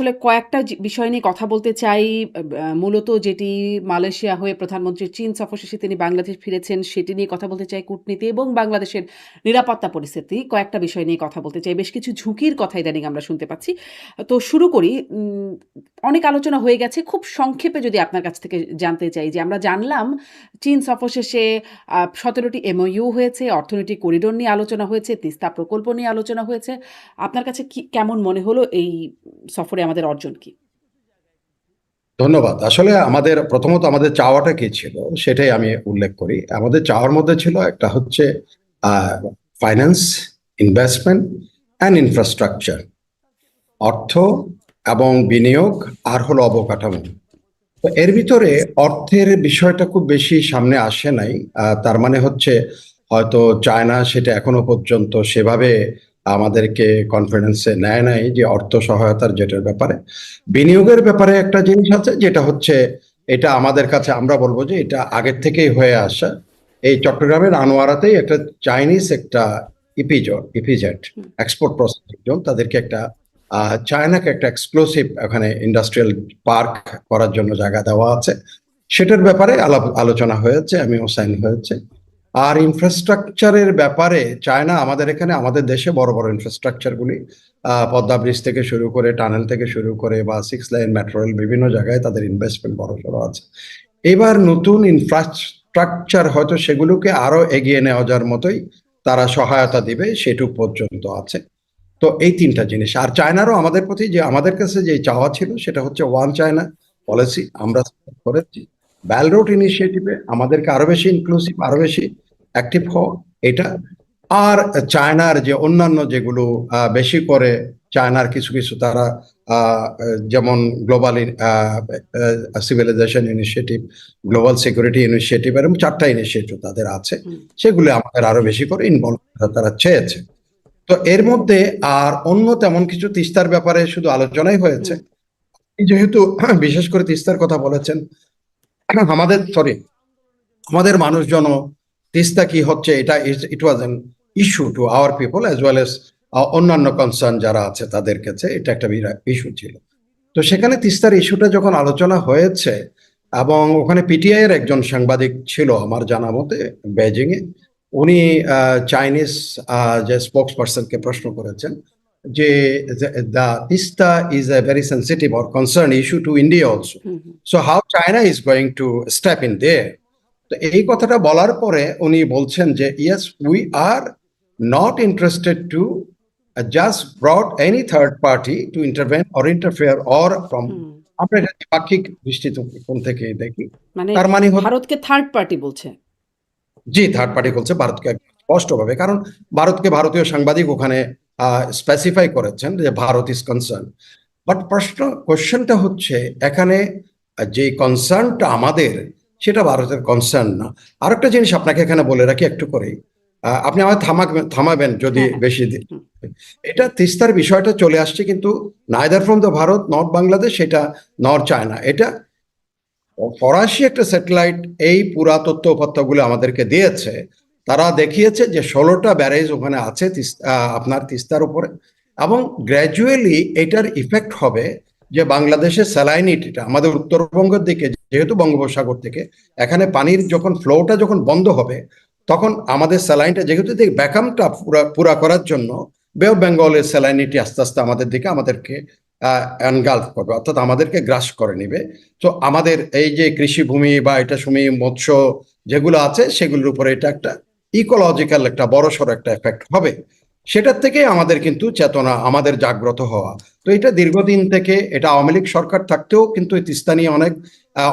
আসলে কয়েকটা বিষয় নিয়ে কথা বলতে চাই। মূলত যেটি মালয়েশিয়া হয়ে প্রধানমন্ত্রীর চীন সফর শেষে তিনি বাংলাদেশ ফিরেছেন, সেটি নিয়ে কথা বলতে চাই। কূটনীতি এবং বাংলাদেশের নিরাপত্তা পরিস্থিতি, কয়েকটা বিষয় নিয়ে কথা বলতে চাই। বেশ কিছু ঝুঁকির কথা ইদানিং আমরা শুনতে পাচ্ছি। তো শুরু করি। অনেক আলোচনা হয়ে গেছে। খুব সংক্ষেপে যদি আপনার কাছ থেকে জানতে চাই যে আমরা জানলাম চীন সফর শেষে ১৭ টি এমওইউ হয়েছে, অর্থনৈতিক করিডোর নিয়ে আলোচনা হয়েছে, তিস্তা প্রকল্প নিয়ে আলোচনা হয়েছে। আপনার কাছে কেমন মনে হলো এই সফরে আমাদের অর্জন কি? ধন্যবাদ। আসলে প্রথমত আমাদের চাওয়াটা কি ছিল সেটাই আমি উল্লেখ করি। আমাদের চাওয়ার মধ্যে ছিল একটা হচ্ছে ফাইন্যান্স, ইনভেস্টমেন্ট অ্যান্ড ইনফ্রাস্ট্রাকচার, অর্থ এবং বিনিয়োগ, আর হলো অবকাঠামো। তো এর ভিতরে অর্থের বিষয়টা খুব বেশি সামনে আসে নাই। তার মানে হচ্ছে হয়তো চায়না সেটা এখনো পর্যন্ত সেভাবে আমাদেরকে কনফিডেন্সে নেয় নাই যে অর্থ সহায়তার যেটার ব্যাপারে। বিনিয়োগের ব্যাপারে একটা জিনিস আছে, যেটা হচ্ছে এটা আমাদের কাছে আমরা বলবো যে এটা আগের থেকেই হয়ে আসা। এই চট্টগ্রামের আনোয়ারাতেই একটা চাইনিজ একটা ইপিজেড এক্সপোর্ট প্রসেসিং জোন, তাদেরকে একটা চায়নাকে একটা এক্সক্লুসিভ এখানে ইন্ডাস্ট্রিয়াল পার্ক করার জন্য জায়গা দেওয়া আছে। সেটার ব্যাপারে আলোচনা হয়েছে, আমিও সাইন হয়েছে। আর ইনফ্রাস্ট্রাকচারের ব্যাপারে চায়না আমাদের এখানে, আমাদের দেশে বড় বড় ইনফ্রাস্ট্রাকচার গুলি পদ্মা ব্রিজ থেকে শুরু করে, টানেল থেকে শুরু করে, বা 6 লাইন মেট্রো রেল, বিভিন্ন জায়গায় তাদের ইনভেস্টমেন্ট বড় সড়ো আছে। এবার নতুন ইনফ্রাস্ট্রাকচার হয়তো সেগুলোকে আরো এগিয়ে নেওয়া যাওয়ার মতোই তারা সহায়তা দিবে, সেটুক পর্যন্ত আছে। তো এই তিনটা জিনিস। আর চায়নারও আমাদের প্রতি যে আমাদের কাছে যে চাওয়া ছিল সেটা হচ্ছে ওয়ান চায়না পলিসি, আমরা করেছি। বেল্ট রোড ইনিশিয়েটিভে আমাদেরকে আরো বেশি ইনক্লুসিভ, আরো বেশি অ্যাক্টিভ হওয়া, এটা। আর চায়নার যে অন্যান্য যেগুলো বেশি করে, চায়নার কিছু কিছু তারা যেমন global civilization initiative, global security initiative, এরকম 4টা ইনিশিয়েটিভ তাদের আছে, সেগুলো আমাদের আরো বেশি করে ইনভলভ তারা চেয়েছে। তো এর মধ্যে আর অন্য তেমন কিছু, তিস্তার ব্যাপারে শুধু আলোচনাই হয়েছে। যেহেতু বিশেষ করে তিস্তার কথা বলেছেন, আমাদের মানুষজন তিস্তা কি হচ্ছে, এটা it was an issue to our people as well as অন্যান্য কনসার্ন যারা আছে তাদের কাছে এটা একটা বিরাট ইস্যু ছিল। তো সেখানে তিস্তার ইস্যুটা যখন আলোচনা হয়েছে, এবং ওখানে পিটিআই এর একজন সাংবাদিক ছিল আমার জানা মতে বেজিং এ, উনি চাইনিজ যে স্পোক্স পার্সনকে প্রশ্ন করেছেন যে the Teesta is a very sensitive or concern issue to India also, so how China is going to step in there. তো এই কথাটা বলার পরে উনি বলছেন যে yes, we are not interested to just brought any third party to intervene or interfere or from. আমরা এটা পাক্ষিক দৃষ্টিকোণ থেকে দেখি। মানে তার মানে ভারতকে থার্ড পার্টি বলছে। জি, থার্ড পার্টি বলছে ভারতকে স্পষ্টভাবে, কারণ ভারতকে ভারতীয় সাংবাদিক ওখানে স্পেসিফাই করেছেন যে ভারত ইজ কনসার্ন। বাট কোশ্চেনটা হচ্ছে এখানে যে কনসার্নটা আমাদের, সেটা ভারতের কনসার্ন না। আরেকটা জিনিস আপনাকে এখানে বলে রাখি একটু করেই, আপনি আমায় থামাবেন যদি হ্যাঁ, হ্যাঁ। বেশি এটা তিস্তার বিষয়টা চলে আসছে, কিন্তু neither from the Bharat not Bangladesh, এটা নট চায়না, এটা ফরাসি একটা স্যাটেলাইট এই পুরাতত্ত্ব উপত্যকাগুলো আমাদেরকে দিয়েছে। তারা দেখিয়েছে যে 16টা ব্যারেজ ওখানে আছে আপনার তিস্তার উপরে, এবং গ্র্যাজুয়ালি এটার ইফেক্ট হবে যে বাংলাদেশের স্যালাইনিটিটা আমাদের উত্তরবঙ্গের দিকে, যেহেতু বঙ্গোপসাগর থেকে এখানে পানির যখন ফ্লোটা যখন বন্ধ হবে, তখন আমাদের স্যালাইনটা যেহেতু ব্যাকআপটা পুরা করার জন্য বে অফ বেঙ্গলের স্যালাইনিটি আস্তে আস্তে আমাদেরকে এনগালফ করবে, অর্থাৎ আমাদেরকে গ্রাস করে নিবে। তো আমাদের এই যে কৃষিভূমি বা এটা ভূমি, মৎস্য যেগুলো আছে, সেগুলোর উপরে এটা একটা ইকোলজিক্যাল একটা বড়সড় একটা এফেক্ট হবে। সেটার থেকে আমাদের কিন্তু চেতনা, আমাদের জাগ্রত হওয়া। তো এটা দীর্ঘদিন থেকে, এটা আওয়ামী লীগ সরকার থাকতেও কিন্তু এই তিস্তা নিয়ে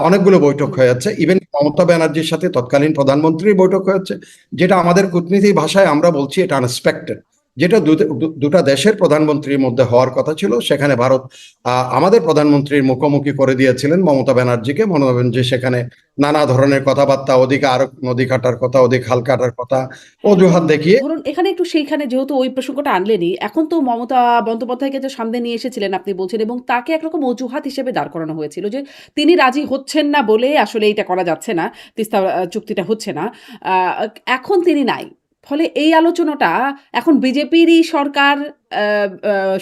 অনেকগুলো বৈঠক হয়েছে। ইভেন মমতা ব্যানার্জির সাথে তৎকালীন প্রধানমন্ত্রীর বৈঠক হয়েছে, যেটা আমাদের কূটনীতি ভাষায় আমরা বলছি এটা আনএক্সপেক্টেড, যেটা দুটা দেশের প্রধানমন্ত্রীর মধ্যে হওয়ার কথা ছিল। সেখানে ভারত আমাদের প্রধানমন্ত্রীর মুখোমুখি করে দিয়েছিলেন মমতা ব্যানার্জিকে, মনে হবেন যে সেখানে নানা ধরনের কথাবার্তা, ওদিকে আরো নদী কাটার কথা, ওদিকে খাল কাটার কথা, হ্যাঁ, অজুহাত দেখিয়ে। ধরুন এখানে একটু সেইখানে যেহেতু ওই প্রসঙ্গটা আনলেনই, এখন তো মমতা বন্দ্যোপাধ্যায়কে যে সামনে নিয়ে এসেছিলেন আপনি বলছেন, এবং তাকে একরকম অজুহাত হিসেবে দাঁড় করানো হয়েছিল যে তিনি রাজি হচ্ছেন না বলে আসলে এটা করা যাচ্ছে না, তিস্তা চুক্তিটা হচ্ছে না। আ এখন তিনি নাই। ফলে এই আলোচনাটা এখন বিজেপিরই সরকার,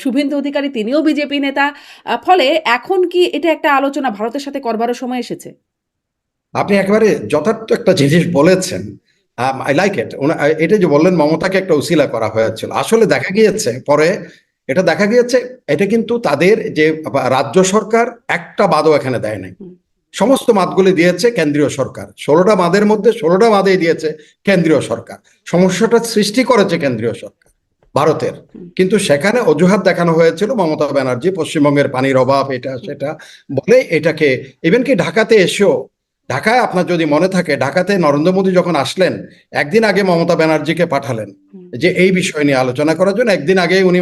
শুভেন্দু অধিকারী তিনিও বিজেপি নেতা। ফলে এখন কি এটা একটা আলোচনা ভারতের সাথে করবারও সময় এসেছে? আপনি একেবারে যথার্থ একটা জিনিস বলেছেন। I like it. এটা যে বললেন মমতাকে একটা উসিলা করা হয়েছিল, আসলে দেখা গিয়েছে পরে, এটা দেখা গিয়েছে এটা কিন্তু তাদের যে রাজ্য সরকার একটা বাদও এখানে দেয় নাই। হুম, সমস্ত বাঁধগুলি দিয়েছে কেন্দ্রীয় সরকার, 16টা বাঁধের মধ্যে 16টা বাঁধেই দিয়েছে কেন্দ্রীয় সরকার। সমস্যাটা সৃষ্টি করেছে কেন্দ্রীয় সরকার ভারতের, হুম, কিন্তু সেখানে অজুহাত দেখানো হয়েছিল মমতা ব্যানার্জি পশ্চিমবঙ্গের পানির অভাব এটা হুম, সেটা বলে এটাকে। ইভেন কি ঢাকাতে এসেও, ঢাকায় আপনার যদি মনে থাকে ঢাকাতে নরেন্দ্র মোদী যখন আসলেন একদিন আগে মমতা ব্যানার্জিকে পাঠালেন হুম, যে এই বিষয় নিয়ে আলোচনা করার জন্য। একদিন আগেই উনি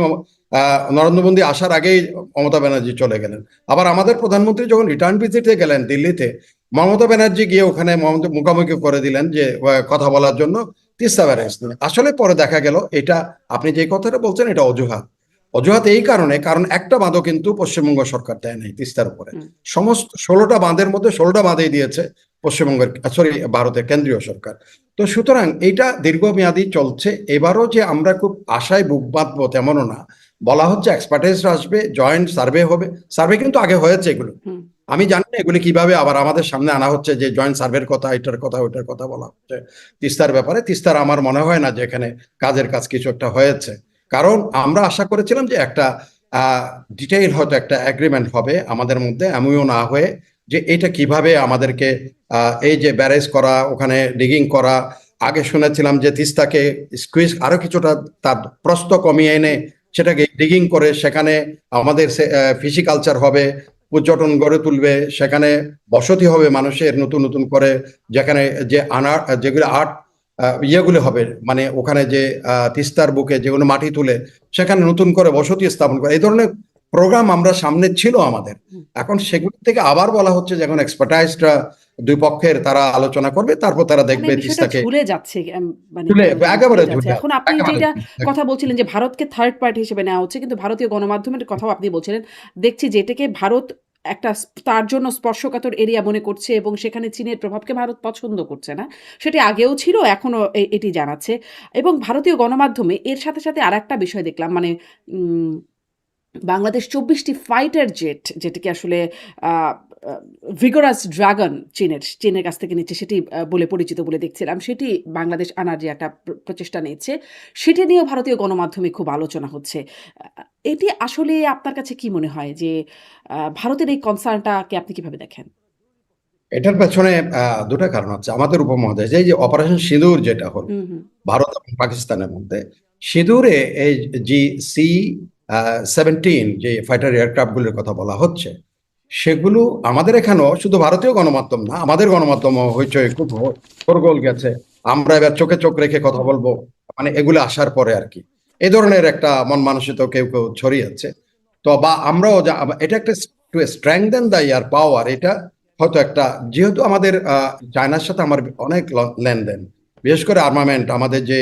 নরেন্দ্র মোদী আসার আগেই মমতা ব্যানার্জি চলে গেলেন। আবার আমাদের প্রধানমন্ত্রী যখন রিটার্ন ভিজিটে গেলেন দিল্লিতে, মমতা ব্যানার্জি গিয়ে ওখানে মুখামুখি করে দিলেন যে কথা বলার জন্য তিস্তা ব্যারেজ নিয়ে। আসলে পরে দেখা গেল এটা, আপনি যে কথাটা বলছেন এটা অজুহাত। অজুহাত এই কারণে, কারণ একটা বাঁধও কিন্তু পশ্চিমবঙ্গ সরকার দেয় নাই তিস্তার উপরে। হুম। সমস্ত 16টা বাঁধের মধ্যে 16টা বাঁধেই দিয়েছে পশ্চিমবঙ্গের, সরি, ভারতের কেন্দ্রীয় সরকার। তো সুতরাং এইটা দীর্ঘমেয়াদী চলছে। এবারও যে আমরা খুব আশায় বুক বাঁধবো তেমনও না। বলা হচ্ছে এক্সপার্টাইজ আসবে, জয়েন্ট সার্ভে হবে। সার্ভে কিন্তু আগে হয়েছে এগুলো, হুম, আমি জানি না এগুলি কিভাবে আবার আমাদের সামনে আনা হচ্ছে যে জয়েন্ট সার্ভের কথা, এটার কথা, ওইটার কথা বলা হচ্ছে তিস্তার ব্যাপারে। তিস্তার আমার মনে হয় না যে এখানে কাজের কাজ কিছু একটা হয়েছে, কারণ আমরা আশা করেছিলাম যে একটা ডিটেইল হয়তো একটা এগ্রিমেন্ট হবে আমাদের মধ্যে, এমনও না হয়ে যে এটা কিভাবে আমাদেরকে এই যে ব্যারেজ করা, ওখানে ডিগিং করা। আগে শুনেছিলাম যে তিস্তাকে স্কুইজ আরো কিছুটা তার প্রস্থ কমিয়ে এনে সেটাকে ডিগিং করে সেখানে আমাদের ফিশিকালচার হবে, পর্যটন গড়ে তুলবে, সেখানে বসতি হবে মানুষের নতুন নতুন করে, যেখানে যে যেগুলো আর্ট ইয়েগুলো হবে, মানে ওখানে যে তিস্তার বুকে যেগুলো মাটি তুলে সেখানে নতুন করে বসতি স্থাপন করে, এই ধরনের প্রোগ্রাম আমরা সামনে ছিল আমাদের। হুম। এখন সেগুলো থেকে আবার বলা হচ্ছে যে এখন এক্সপার্টাইজরা দুই পক্ষের তারা আলোচনা করবে, তারপর তারা মানে দেখবে বিষয়টা তিস্তাকে ঝুলে যাচ্ছে, মানে তুলে কেন জানি ঝুলে একেবারে যাচ্ছে। ধুলে, এখন আপনি একেবারে যেটা ধুলে। কথা বলছিলেন যে ভারতকে থার্ড পার্টি হিসেবে নেওয়া হচ্ছে, কিন্তু ভারতীয় গণমাধ্যমের কথাও আপনি বলছিলেন। দেখছি যে এটাকে ভারত একটা তার জন্য স্পর্শকাতর এরিয়া মনে করছে এবং সেখানে চীনের প্রভাবকে ভারত পছন্দ করছে না। সেটি আগেও ছিল, এখনো এটি জানাচ্ছে। এবং ভারতীয় গণমাধ্যমে এর সাথে, সাথে আরেকটা বিষয় দেখলাম, মানে উম বাংলাদেশ ২৪টি ফাইটার জেট, যেটিকে আসলে আ আ ভিগোরাস ড্রাগন চীনের কাছ থেকে নিচ্ছে, সেটি বলে পরিচিত বলে দেখছিলাম। সেটি বাংলাদেশ আনার যে একটা প্রচেষ্টা নিচ্ছে, সেটি নিয়েও ভারতীয় গণমাধ্যমে খুব আলোচনা হচ্ছে। আ এটি আসলে আপনার কাছে কি মনে হয় যে ভারতের এই কনসার্নটাকে আপনি কিভাবে দেখেন? এটার পেছনে দুটা কারণ আছে আমাদের উপমহাদেশে। এই যে অপারেশন সিঁদুর যেটা হলো হুম, হুম, ভারত এবং পাকিস্তানের মধ্যে, সিঁদুরে এই জি C-17 যে ফাইটার এয়ারক্রাফট গুলোর কথা বলা হচ্ছে, সেগুলো আমাদের এখানেও শুধু ভারতীয় গণমাধ্যম না, আমাদের গণমাধ্যম হইচই খুব শোরগোল গেছে। আমরা এবার চোখে চোখ রেখে কথা হুম, বলবো, মানে এগুলো আসার পরে আর কি এই ধরনের একটা মন মানসিকতা কেউ কেউ ছড়িয়েছে। তো বা আমরাও এটা একটা টু স্ট্রেংথেন দ্য ইয়ার পাওয়ার, এটা হয়তো একটা, যেহেতু আমাদের চায়নার সাথে আমার অনেক লেনদেন, বিশেষ করে আর্মামেন্ট, আমাদের যে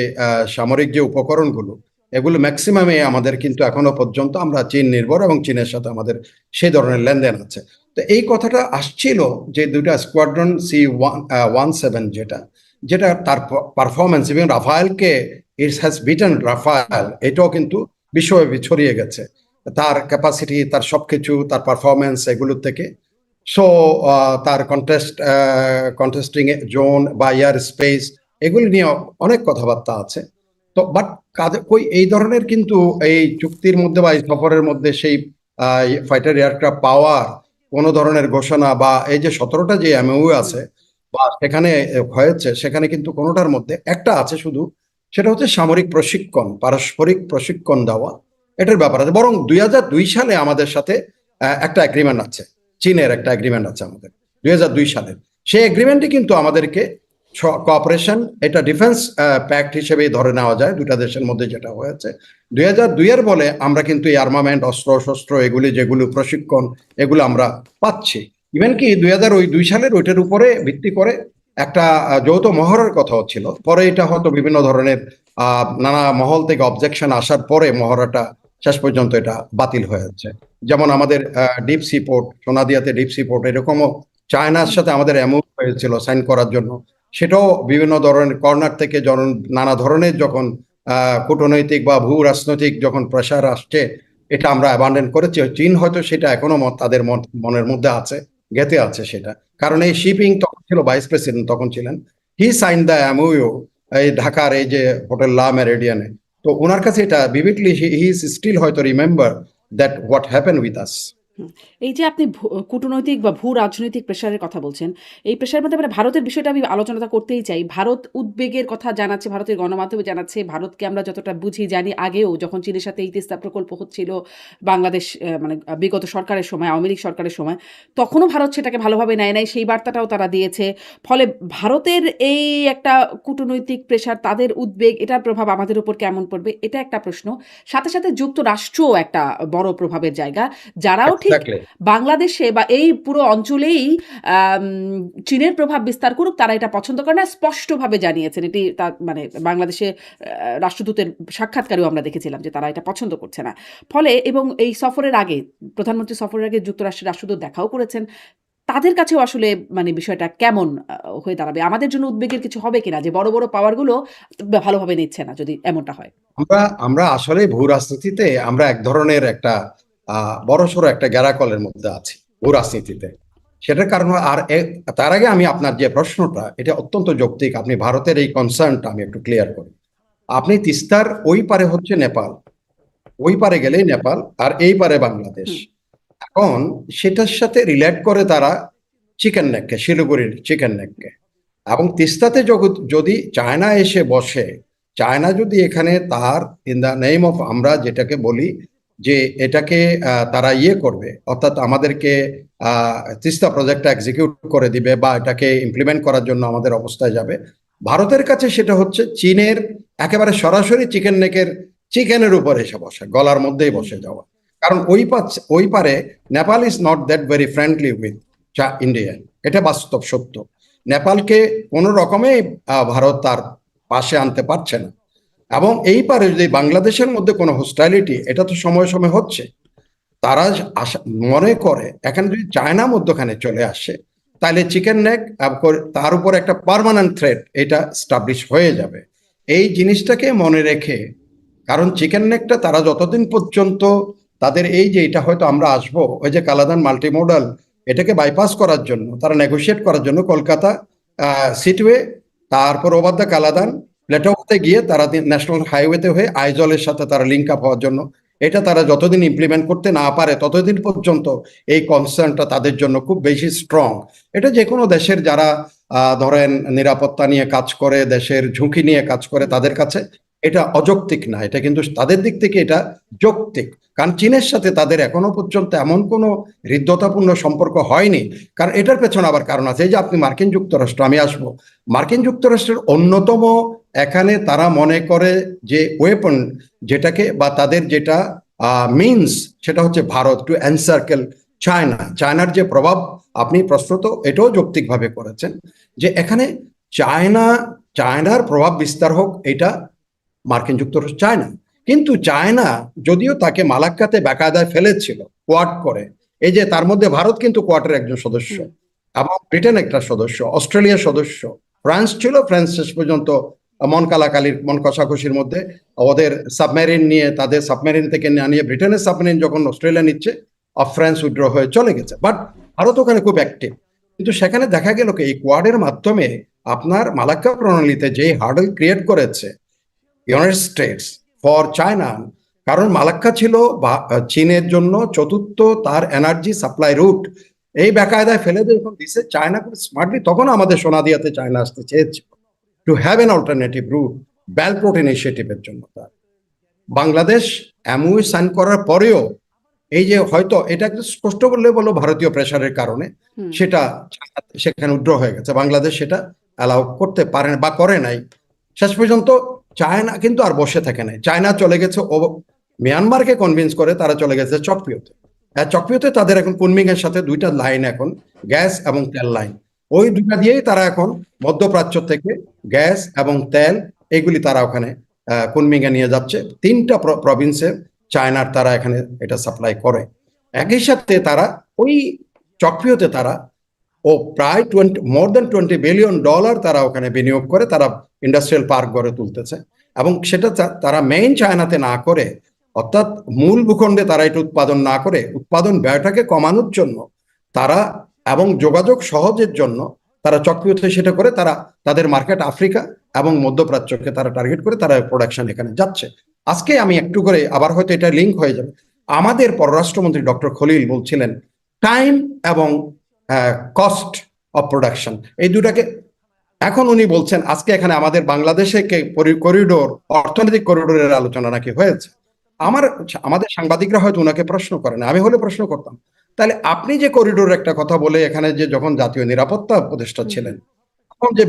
সামরিক যে উপকরণগুলো, এগুলো ম্যাক্সিমামে আমাদের কিন্তু এখনো পর্যন্ত আমরা চীন নির্ভর এবং চীনের সাথে আমাদের সেই ধরনের লেনদেন আছে। তো এই কথাটা আসছিল যে দুইটা স্কোয়াড্রন C-17 যেটা যেটা তার পারফরমেন্স এবং রাফায়েলকে, ইট হ্যাজ বিটেন রাফায়েল, এটাও কিন্তু বিশ্বব্যাপী ছড়িয়ে গেছে তার ক্যাপাসিটি, তার সবকিছু, তার পারফরমেন্স এগুলোর থেকে। সো তার কন্টেস্টিং জোন বা এয়ার স্পেস এগুলি নিয়ে অনেক কথাবার্তা আছে। তো বাট কই এই ধরনের কিন্তু এই চুক্তির মধ্যে বা এই সফরের মধ্যে সেই ফাইটার এয়ারক্রাফট পাওয়ার কোন ধরনের ঘোষণা বা এই যে 17টা যে এমওইউ হুম, আছে বা সেখানে হয়েছে, সেখানে কিন্তু কোনোটার মধ্যে একটা আছে শুধু, সেটা হচ্ছে সামরিক প্রশিক্ষণ, পারস্পরিক প্রশিক্ষণ দেওয়া, এটার ব্যাপার আছে। বরং 2002 সালে আমাদের সাথে একটা এগ্রিমেন্ট আছে, চীনের একটা এগ্রিমেন্ট আছে আমাদের 2002 সালের। সেই এগ্রিমেন্টে কিন্তু আমাদেরকে কোঅপারেশন, এটা ডিফেন্স প্যাক্ট হিসেবেই ধরে নেওয়া যায় দুটা দেশের মধ্যে যেটা হয়েছে 2002 এর বলে আমরা কিন্তু এই আর্মামেন্ট, অস্ত্র শস্ত্র এগুলি যেগুলো প্রশিক্ষণ এগুলো আমরা পাচ্ছি। ইভেন কি 2002 সালের ওইটার উপরে ভিত্তি করে একটা যৌথ মহড়ার কথাও ছিল, পরে এটা হয়তো বিভিন্ন ধরনের নানা মহল থেকে অবজেকশন আসার পরে মহড়াটা শেষ পর্যন্ত এটা বাতিল হয়েছে। যেমন আমাদের ডিপ সি পোর্ট, সোনাদিয়াতে ডিপ সি পোর্ট, এরকমও চায়নার হুম, সাথে আমাদের এমও হয়েছিল সাইন করার জন্য, সেটাও বিভিন্ন ধরনের কর্নার থেকে নানা ধরনের যখন কূটনৈতিক বা ভূ রাজনৈতিক যখন প্রেশার আসছে, এটা আমরা অ্যাবান্ডন করেছি। চীন হয়তো সেটা এখনো তাদের মনের মধ্যে আছে, গেঁথে আছে সেটা। কারণ এই শিপিং তখন ছিল, ভাইস প্রেসিডেন্ট তখন ছিলেন, হি সাইন দ্য এমওইউ এই ঢাকার এই যে হোটেল লা মেরিডিয়ানে। তো ওনার কাছে এটা ভিভিডলি হি ইজ স্টিল হয়তো remember that what happen with us. Hmm. এই যে আপনি কূটনৈতিক বা ভূ রাজনৈতিক প্রেশারের কথা বলছেন, এই প্রেশারের মধ্যে মানে ভারতের বিষয়টা আমি আলোচনাটা করতেই চাই। ভারত উদ্বেগের কথা জানাচ্ছে, ভারতের গণমাধ্যমে জানাচ্ছে। ভারতকে আমরা যতটা বুঝি জানি, আগেও যখন চীনের সাথে এই তিস্তা প্রকল্প হচ্ছিল বাংলাদেশ মানে বিগত সরকারের সময়, আওয়ামী লীগ সরকারের সময়, তখনও ভারত সেটাকে ভালোভাবে নেয় নাই। সেই বার্তাটাও তারা দিয়েছে। ফলে ভারতের এই একটা কূটনৈতিক প্রেশার, তাদের উদ্বেগ, এটার প্রভাব আমাদের উপর কেমন পড়বে? এটা একটা প্রশ্ন। সাথে, সাথে যুক্তরাষ্ট্রও একটা বড় প্রভাবের জায়গা। যারাও ঠিক এক্স্যাক্টলি। বাংলাদেশে বা এই পুরো অঞ্চলেই আম চীনের প্রভাব বিস্তার করুক, তারা এটা পছন্দ করে না, স্পষ্টভাবে জানিয়েছেন। এটি মানে বাংলাদেশে রাষ্ট্রদূতের সাক্ষাৎকারেও আমরা দেখেছিলাম যে তারা এটা পছন্দ করছে না। ফলে এবং এই সফরের আগে, প্রধানমন্ত্রী সফরের আগে যুক্তরাষ্ট্রের রাষ্ট্রদূত দেখাও করেছেন। তাদের কাছেও আসলে মানে বিষয়টা কেমন হয়ে দাঁড়াবে? আমাদের জন্য উদ্বেগের কিছু হবে কিনা যে বড়, বড় পাওয়ারগুলো ভালোভাবে নিচ্ছে না, যদি এমনটা হয়? আমরা আমরা আসলে ভূ রাজনীতিতে আমরা এক ধরনের একটা বড়সড় একটা গ্যারাকলের মধ্যে আছি ভূ রাজনীতিতে। সেটার কারণ তার আগে আমি আপনার যে প্রশ্নটা, এটা অত্যন্ত যৌক্তিক। আপনি ভারতের এই কনসার্নটা আমি একটু ক্লিয়ার করি। আপনি তিস্তার ওই পারে হচ্ছে নেপাল, ওই পারে গেলেই নেপাল, আর এই পারে বাংলাদেশ। হুম, এখন সেটার সাথে রিলেট করে তারা চিকেন নেককে, শিলিগুড়ির চিকেন নেককে। এবং তিস্তাতে যদি চায়না এসে বসে, চায়না যদি এখানে তার ইন দ্য নেম অফ, আমরা যেটাকে বলি যে এটাকে তারা ইয়ে করবে, অর্থাৎ আমাদেরকে তিস্তা প্রজেক্টটা এক্সিকিউট করে দিবে বা এটাকে ইমপ্লিমেন্ট করার জন্য আমাদের অবস্থায় যাবে, ভারতের কাছে সেটা হচ্ছে চীনের একেবারে সরাসরি চিকেনের উপর এসে বসে, গলার মধ্যেই বসে যাওয়া। কারণ ওই পারে Nepal is not that very friendly with India. এটা বাস্তব সত্য। নেপালকে কোনো রকমে ভারত তার পাশে আনতে পারছে না। এবং এই পারে যদি বাংলাদেশের মধ্যে কোনো হোস্টাইলিটি, এটা তো সময় সময় হচ্ছে, তারা মনে করে এখানে যদি চায়না মধ্যখানে চলে আসে, তাহলে চিকেন নেক তার উপর একটা পার্মানেন্ট থ্রেট এটা স্টাবলিশ হয়ে যাবে। এই জিনিসটাকে মনে রেখে, কারণ চিকেন নেকটা তারা যতদিন পর্যন্ত তাদের এই যে এটা হয়তো আমরা আসবো, ওই যে কালাদান মাল্টিমোডাল, এটাকে বাইপাস করার জন্য, তারা নেগোশিয়েট করার জন্য কলকাতা সিটওয়ে, তারপর ওভার দ্য কালাদান প্লেটোতে গিয়ে তারা ন্যাশনাল হাইওয়েতে হয়ে আইজলের সাথে তারা লিঙ্ক আপ হওয়ার জন্য, এটা তারা যতদিন ইমপ্লিমেন্ট করতে না পারে ততদিন পর্যন্ত এই কনসার্নটা তাদের জন্য খুব বেশি স্ট্রং। এটা যে কোনো দেশের যারা ধরেন নিরাপত্তা নিয়ে কাজ করে, দেশের ঝুঁকি নিয়ে কাজ করে, তাদের কাছে এটা অযৌক্তিক না, এটা কিন্তু তাদের দিক থেকে এটা যৌক্তিক। কারণ চীনের সাথে তাদের এখনো পর্যন্ত এমন কোনো হৃদ্যতাপূর্ণ সম্পর্ক হয়নি। কারণ এটার পেছনে আবার কারণ আছে। এই যে আপনি মার্কিন যুক্তরাষ্ট্র, আমি আসবো মার্কিন যুক্তরাষ্ট্রের অন্যতম, এখানে তারা মনে করে যে ওয়েপন যেটাকে বা তাদের যেটা মিনস, সেটা হচ্ছে ভারত টু এনসার্কেল চায়না। চায়নার যে প্রভাব, আপনি প্রশ্ন এটাও যৌক্তিকভাবে করেছেন যে এখানে চায়নার প্রভাব বিস্তার হোক, এটা মার্কিন যুক্তরাষ্ট্র চায় না। কিন্তু চায়না যদিও তাকে মালাক্কাতে বেকায়দায় ফেলেছিল কোয়াড করে, এই যে তার মধ্যে ভারত কিন্তু কোয়াডের একজন সদস্য, হুম, এবং ব্রিটেন একটা সদস্য, অস্ট্রেলিয়ার সদস্য, ফ্রান্স ছিল। ফ্রান্স শেষ পর্যন্ত মন কষাকষির মধ্যে ওদের সাবমেরিন নিয়ে, তাদের সাবমেরিন থেকে না নিয়ে ব্রিটেনের সাবমেরিন যখন অস্ট্রেলিয়া নিচ্ছে, ফ্রান্স উইথড্র হয়ে চলে গেছে। বাট ভারত ওখানে খুব অ্যাক্টিভ। কিন্তু সেখানে দেখা গেল কি এই কোয়াডের মাধ্যমে আপনার মালাক্কা প্রণালীতে যে হার্ডল ক্রিয়েট করেছে ইউনাইটেড স্টেটস ফর চায়না, কারণ মালাক্কা ছিল চীনের জন্য চতুর্থ তার এনার্জি সাপ্লাই রুট। এই বেকায়দায় ফেলে দিয়ে যখন দিছে চায়না খুব স্মার্টলি, তখন আমাদের সোনাদিয়াতে চায়না আসতে চেয়েছিল to have an alternative route, belt route ইনিশিয়েটিভের জন্য। তার বাংলাদেশ এমওইউ সাইন করার পরেও এই যে হয়তো এটা একটু স্পষ্ট বললে বলো ভারতীয় প্রেশারের কারণে হুম, সেটা সেখানে উইথড্র হয়ে গেছে, বাংলাদেশ সেটা অ্যালাউ করতে পারে না বা করে নাই। শেষ পর্যন্ত চায়না কিন্তু আর বসে থাকে নাই, চায়না চলে গেছে ও মিয়ানমারকে কনভিন্স করে, তারা চলে গেছে চকপিওতে। চকপিওতে তাদের এখন কুনমিং এর সাথে দুইটা লাইন, এখন গ্যাস এবং তেল লাইন, ওই দুটা দিয়েই তারা এখন মধ্যপ্রাচ্য থেকে গ্যাস এবং তেল এগুলি তারা ওখানে কুনমিং এ নিয়ে যাচ্ছে। তিনটা প্রভিন্সে চায়নার তারা এখানে এটা সাপ্লাই করে। একই সাথে তারা ওই চকপিওতে তারা ও প্রায় $20 বিলিয়ন তারা ওখানে বিনিয়োগ করে তারা ইন্ডাস্ট্রিয়াল পার্ক গড়ে তুলতেছে, এবং সেটা তারা মেইন চায়নাতে না করে, অর্থাৎ মূল ভূখণ্ডে তারা এটা উৎপাদন না করে উৎপাদন ব্যয়টাকে কমানোর জন্য তারা এবং যোগাযোগ সহজের জন্য তারা চক্রান্তে সেটা করে তারা তাদের মার্কেট আফ্রিকা এবং মধ্যপ্রাচ্যকে তারা টার্গেট করে তারা প্রোডাকশন এখানে যাচ্ছে। আজকে আমি একটু করে আবার হয়তো এটা লিঙ্ক হয়ে যাবে, আমাদের পররাষ্ট্রমন্ত্রী ডক্টর খলিল বলছিলেন টাইম এবং কস্ট অফ প্রোডাকশন, এই দুটাকে এখন উনি বলছেন আজকে এখানে আমাদের বাংলাদেশে করিডোর, অর্থনৈতিক করিডোরের আলোচনা নাকি হয়েছে। আমাদের সাংবাদিকরা হয়তো ওনাকে প্রশ্ন করে না, আমি হলে প্রশ্ন করতাম, তাহলে আপনি যে করিডোর একটা কথা বলে এখানে যে যখন জাতীয় নিরাপত্তা উপদেষ্টা ছিলেন তখন যে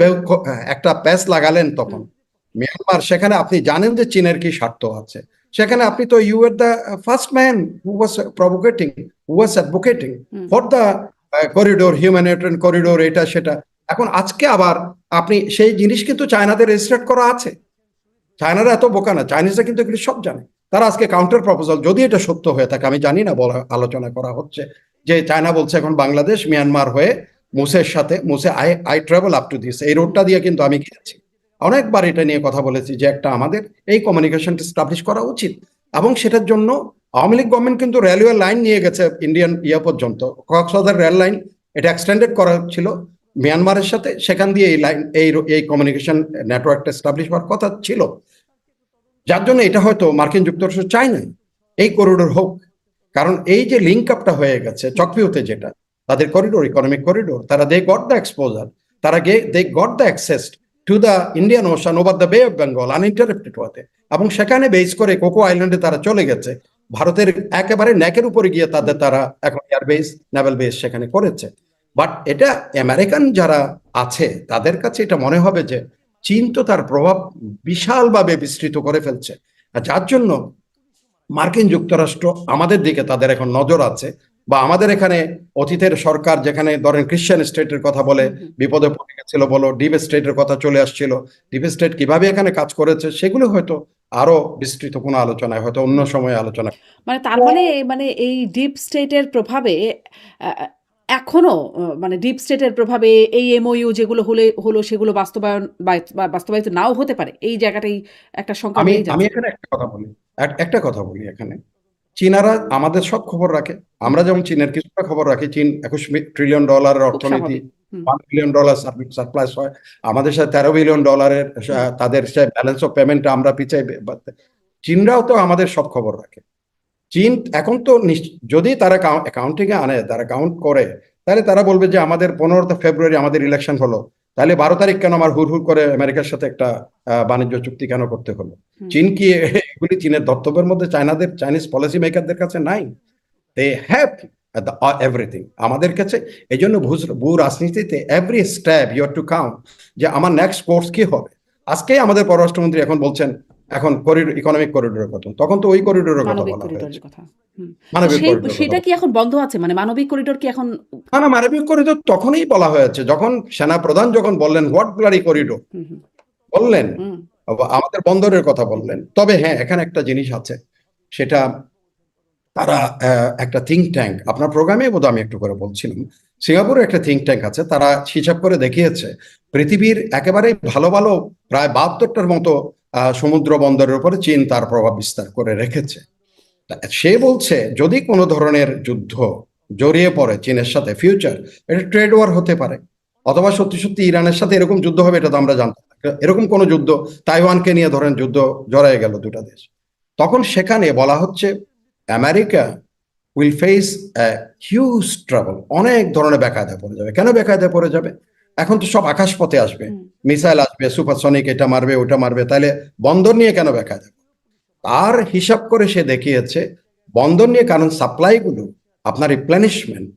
একটা প্যাচ লাগালেন তখন মিয়ানমার, সেখানে আপনি জানেন যে চীনের কি স্বার্থ আছে, সেখানে আপনি তো you are the first man who was provoking, who was advocating for the corridor, humanitarian corridor, এটা সেটা। এখন আজকে আবার আপনি সেই জিনিস কিন্তু চায়নাতে রেজিস্ট্রেট করা আছে। চায়নারা এত বোকা না, চাইনিজরা কিন্তু এগুলি সব জানে। তারা আজকে কাউন্টার প্রপোজাল, যদি এটা সত্য হয়ে থাকে আমি জানি না, আলোচনা করা হচ্ছে যে চায়না বলছে এখন বাংলাদেশ মিয়ানমার হয়ে মুসের সাথে, Muse I travel up to this, এই রোডটা দিয়ে কিন্তু আমি গিয়েছি, অনেকবার এটা নিয়ে কথা বলেছি যে একটা আমাদের এই কমিউনিকেশনটা স্টাবলিশ করা উচিত। এবং সেটার জন্য আওয়ামী লীগ গভর্নমেন্ট কিন্তু রেলওয়ে লাইন নিয়ে গেছে ইন্ডিয়ান পর্যন্ত, কক্সবাজার রেল লাইন, এটা এক্সটেন্ডেড করা ছিল মিয়ানমারের সাথে, সেখান দিয়ে এই লাইন এই কমিউনিকেশন নেটওয়ার্কটা এস্টাবলিশ হওয়ার কথা ছিল, যার জন্য এটা হয়তো মার্কিন যুক্তরাষ্ট্র চায় না এই করিডোর হোক। কারণ এই যে লিঙ্ক আপটা হয়ে গেছে চক্রিয়তে, যেটা তাদের করিডোর, ইকোনমিক করিডোর, তারা দে গট দ্য এক্সপোজার, তারা they got the access to the Indian ocean over the bay of Bengal uninterrupted ওয়াতে, এবং সেখানে বেস করে কোকো আইল্যান্ডে তারা চলে গেছে, ভারতের একেবারে নেকের উপরে গিয়ে তারা এখন এয়ার বেস, নেভাল বেস সেখানে করেছে। বাট এটা আমেরিকান যারা আছে তাদের কাছে এটা মনে হবে যে চীন তো তার প্রভাব বিশালভাবে বিস্তৃত করে ফেলছে, আর যার জন্য মার্কিন যুক্তরাষ্ট্র আমাদের দিকে তাদের এখন নজর আছে, বা আমাদের এখানে অতীতের সরকার যেখানে ধরেন খ্রিস্টান স্টেটের কথা বলে বিপদে পড়ে গেছিল, বলো ডিপ স্টেটের কথা চলে আসছিল, ডিপ স্টেট কিভাবে এখানে কাজ করেছে সেগুলো হয়তো আরো বিস্তৃত কোনো আলোচনায় হয়তো অন্য সময়ে আলোচনা। মানে তার মানে এই ডিপ স্টেটের প্রভাবে আহ, এখনো মানে ডিপ স্টেটের প্রভাবে এই এমওইউ যেগুলো হলো সেগুলো বাস্তবায়িত নাও হতে পারে, এই জায়গাটাই একটা শঙ্কা আমি রয়েই আমি যাচ্ছে। এখানে একটা কথা বলি এখানে, চীনারা আমাদের সব খবর রাখে, আমরা যেমন চীনের কিছুটা খবর রাখি। চীন $21 ট্রিলিয়ন খুব অর্থনীতি, স্বাভাবিক। হুম। $1 বিলিয়ন সারপ্লাস হয়, আমাদের সাথে $13 বিলিয়ন তাদের ব্যালেন্স অফ পেমেন্ট আমরা পিছাই। চীনরাও তো আমাদের সব খবর রাখে। চীন এখন তো যদি তারা অ্যাকাউন্টিং এ আনে, তারা কাউন্ট করে, তাহলে তারা বলবে যে আমাদের 15 ফেব্রুয়ারি আমাদের ইলেকশন হলো, তাহলে 12 তারিখ কেন আমার হুড় করে আমেরিকার সাথে একটা বাণিজ্য চুক্তি কেন করতে হলো? চীন কি এগুলি চীনের দপ্তরের মধ্যে চাইনিজ পলিসি মেকারদের কাছে নাই? দে হ্যাভ এভরিথিং আমাদের কাছে। এই জন্য ভূ রাজনীতিতে every step you have to count, যে আমার নেক্সট কোর্স কি হবে। আজকে আমাদের পররাষ্ট্রমন্ত্রী এখন বলছেন এখন ইকোনমিক করিডোরের কথা, তখন তো ওই করিডোরের কথা মানবিক বলা করিডোরের হয়েছে, কথা। হুম। মানবিক করিডোরের সেটা কথা। কি এখন বন্ধ আছে? মানে মানবিক করিডোর কি এখন? না, মানবিক করিডোর তখনই বলা হয়েছে যখন সেনা প্রধান যখন বললেন হোয়াট ব্লাডি করিডোর হুম হুম বললেন, হুম আমাদের বন্দরের কথা বললেন। তবে হ্যাঁ, এখানে একটা জিনিস আছে, সেটা তারা একটা থিঙ্ক ট্যাঙ্ক, আপনার প্রোগ্রামে বোধহয় আমি একটু করে বলছিলাম, সিঙ্গাপুরে একটা থিঙ্ক ট্যাঙ্ক আছে, তারা হিসাব করে দেখিয়েছে পৃথিবীর একেবারে ভালো ভালো প্রায় 72টার মতো সমুদ্র বন্দরের উপরে চীন তার প্রভাব বিস্তার করে রেখেছে। সে বলছে যদি কোনো ধরনের যুদ্ধ জড়িয়ে পড়ে চীনের সাথে ফিউচার, এটা ট্রেড ওয়ার হতে পারে, অথবা সত্যি সত্যি ইরানের সাথে এরকম যুদ্ধ হবে, এটা তো আমরা জানতাম না। এরকম কোনো যুদ্ধ, তাইওয়ানকে নিয়ে ধরেন যুদ্ধ জড়ায় গেল দুটা দেশ, তখন সেখানে বলা হচ্ছে America will face huge trouble, অনেক ধরনের বেকায়দায় পড়ে যাবে। কেন বেকায়দায় পড়ে যাবে? এখন তো সব আকাশপথে আসবে, মিসাইল আসবে, সুপারসনিক, এটা মারবে ওটা মারবে, তাহলে বন্দর নিয়ে কেন বেকায়দা? তার হিসাব করে সে দেখিয়েছে বন্দর নিয়ে, কারণ সাপ্লাইগুলো আপনার রিপ্লেনিশমেন্ট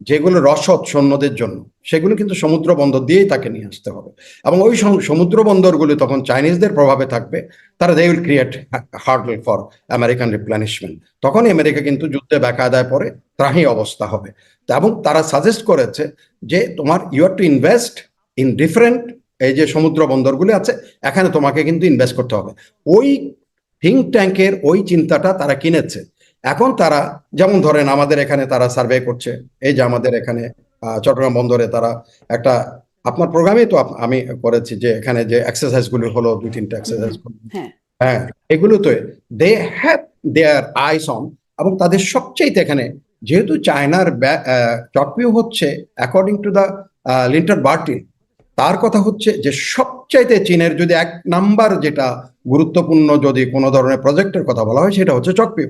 যেগুলো রসদ সৈন্যদের জন্য, সেগুলো কিন্তু সমুদ্র বন্দর দিয়েই তাকে নিয়ে আসতে হবে, এবং ওই সমুদ্র বন্দরগুলো তখন চাইনিজদের প্রভাবে থাকবে, তারা they will create hurdle for American replenishment. তখন আমেরিকা কিন্তু যুদ্ধে বেকায়দায় পড়ে ত্রাহি অবস্থা হবে। এবং তারা সাজেস্ট করেছে যে তোমার you have to invest in different, এই যে সমুদ্র বন্দরগুলি আছে এখানে তোমাকে কিন্তু ইনভেস্ট করতে হবে। ওই থিঙ্ক ট্যাঙ্কের ওই চিন্তাটা তারা কিনেছে। এখন তারা যেমন ধরেন আমাদের এখানে তারা সার্ভে করছে, এই যে আমাদের এখানে চট্টগ্রাম বন্দরে তারা একটা, আপনার প্রোগ্রামে তো আমি করেছি যে এখানে যে এক্সারসাইজ গুলো হলো, 2-3টা হুম, এক্সারসাইজ, হুম। হ্যাঁ। হ্যাঁ, এগুলোতে they have their ice on. এবং তাদের সবচাইতে এখানে, যেহেতু চায়নার টপিও হচ্ছে অ্যাকর্ডিং টু দা লিন্টার বার্টিন, তার কথা হচ্ছে যে সবচাইতে চীনের যদি এক নাম্বার যেটা গুরুত্বপূর্ণ যদি কোনো ধরনের প্রজেক্টের কথা বলা হয় সেটা হচ্ছে চকপিও।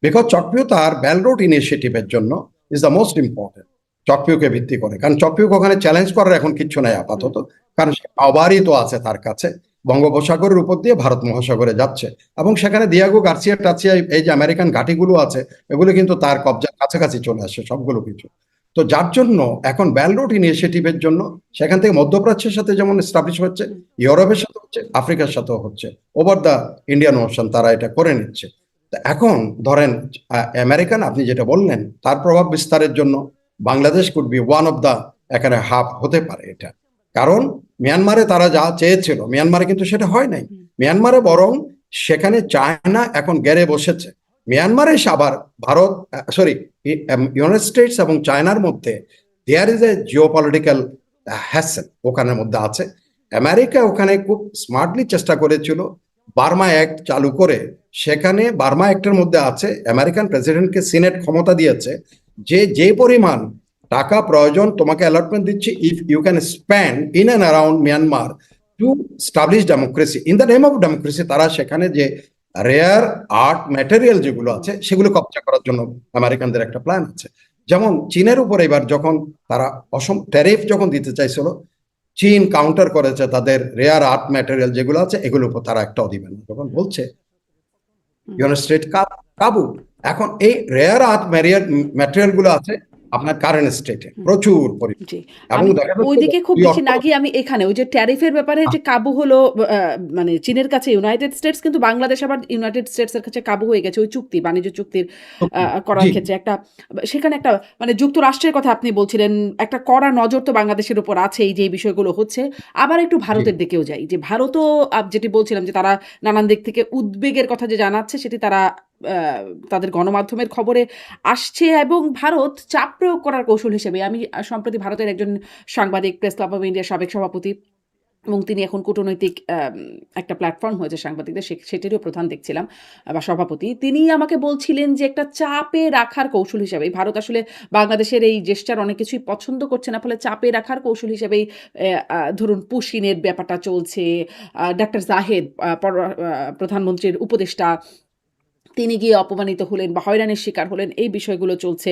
বিকজ চকপিও তার বেল রোড ইনিশিয়েটিভের জন্য ইজ দ্য মোস্ট ইম্পর্টেন্ট, চকপিওকে ভিত্তি করে। কারণ চকপিওকে ওখানে চ্যালেঞ্জ করার এখন কিচ্ছু নাই আপাতত, কারণ সে আবারই তো আছে তার কাছে, বঙ্গোপসাগরের উপর দিয়ে ভারত মহাসাগরে যাচ্ছে, এবং সেখানে দিয়াগো গার্সিয়া টার্সিয়া এই যে আমেরিকান ঘাঁটিগুলো আছে এগুলো কিন্তু তার কবজার কাছাকাছি চলে আসে সবগুলো কিছু। তো যার জন্য এখন বেল্ট রুট ইনিশিয়েটিভের জন্য সেখান থেকে মধ্যপ্রাচ্যের সাথে যেমন এস্টাবলিশ হচ্ছে, ইউরোপের সাথে হচ্ছে, আফ্রিকার সাথেও হচ্ছে, ওভার দা ইন্ডিয়ান ওশান তারা এটা করে নিচ্ছে। তো এখন ধরেন আমেরিকান, আপনি যেটা বললেন, তার প্রভাব বিস্তারের জন্য Bangladesh could be one of the এখানে হাব হতে পারে এটা। কারণ মিয়ানমারে তারা যা চেয়েছিল, মিয়ানমারে কিন্তু সেটা হয় নাই। মিয়ানমারে বরং সেখানে চায়না এখন গেড়ে বসেছে। মিয়ানমারে এসে আবার ভারত, সরি, ইউনাইটেড স্টেটস এবং চায়নার মধ্যে there is a geopolitical hassle ওখানের মধ্যে আছে। আমেরিকা ওখানে খুব স্মার্টলি চেষ্টা করেছিল বার্মা অ্যাক্ট চালু করে, সেখানে বার্মা অ্যাক্টের মধ্যে আছে আমেরিকান প্রেসিডেন্টকে সিনেট ক্ষমতা দিয়েছে যে যে পরিমাণ টাকা প্রয়োজন তোমাকে অ্যালটমেন্ট দিচ্ছি, if you can spend in and around Myanmar to establish democracy, in the name of democracy, তারা সেখানে যে রেয়ার আর্ট ম্যাটেরিয়াল যেগুলো আছে সেগুলো কবজা করার জন্য আমেরিকানদের একটা প্ল্যান আছে। যেমন চীনের উপর এবার যখন তারা ট্যারিফ যখন দিতে চাইছিল, চীন কাউন্টার করেছে, তাদের রেয়ার আর্ট ম্যাটেরিয়াল যেগুলো আছে এগুলোর উপর তারা একটাও দিবেন না, তখন বলছে ইউনাইটেড স্টেট কাবু। এখন এই রেয়ার আর্থ ম্যাটেরিয়াল গুলো আছে আপনার কারেন্ট স্টেটে প্রচুর পরিমাণ, জি। এবং আমি দেখা যাচ্ছে ওইদিকে খুব এই বেশি অর্থ, না গিয়ে আমি এখানে ওই যে ট্যারিফের ব্যাপারে যে কাবু হলো, মানে চীনের কাছে ইউনাইটেড স্টেটস, কিন্তু বাংলাদেশ আবার ইউনাইটেড স্টেটস এর কাছে কাবু হয়ে গেছে ওই চুক্তি, বাণিজ্য চুক্তির করার জি ক্ষেত্রে একটা, সেখানে একটা মানে যুক্তরাষ্ট্রের কথা আপনি বলছিলেন, একটা কড়া নজর তো বাংলাদেশের উপর আছে এই যে এই বিষয়গুলো হচ্ছে। আবার একটু জি ভারতের দিকেও যাই, যে ভারতও যেটি বলছিলাম যে তারা নানান দিক থেকে উদ্বেগের কথা যে জানাচ্ছে, সেটি তারা তাদের গণমাধ্যমের খবরে আসছে, এবং ভারত চাপ প্রয়োগ করার কৌশল হিসেবে, আমি সম্প্রতি ভারতের একজন সাংবাদিক, প্রেস ক্লাব অফ ইন্ডিয়ার সাবেক সভাপতি, এবং তিনি এখন কূটনৈতিক একটা প্ল্যাটফর্ম হয়েছে সাংবাদিকদের, সেটিরও প্রধান দেখছিলাম বা সভাপতি, তিনি আমাকে বলছিলেন যে একটা চাপে রাখার কৌশল হিসেবে ভারত আসলে বাংলাদেশের এই জেস্টার অনেক কিছুই পছন্দ করছে না, ফলে চাপে রাখার কৌশল হিসেবেই ধরুন পুশিনের ব্যাপারটা চলছে, ডাক্তার জাহেদ প্রধানমন্ত্রীর উপদেষ্টা, তিনি গিয়ে অপমানিত হলেন বা হয়রানির শিকার হলেন, এই বিষয়গুলো চলছে।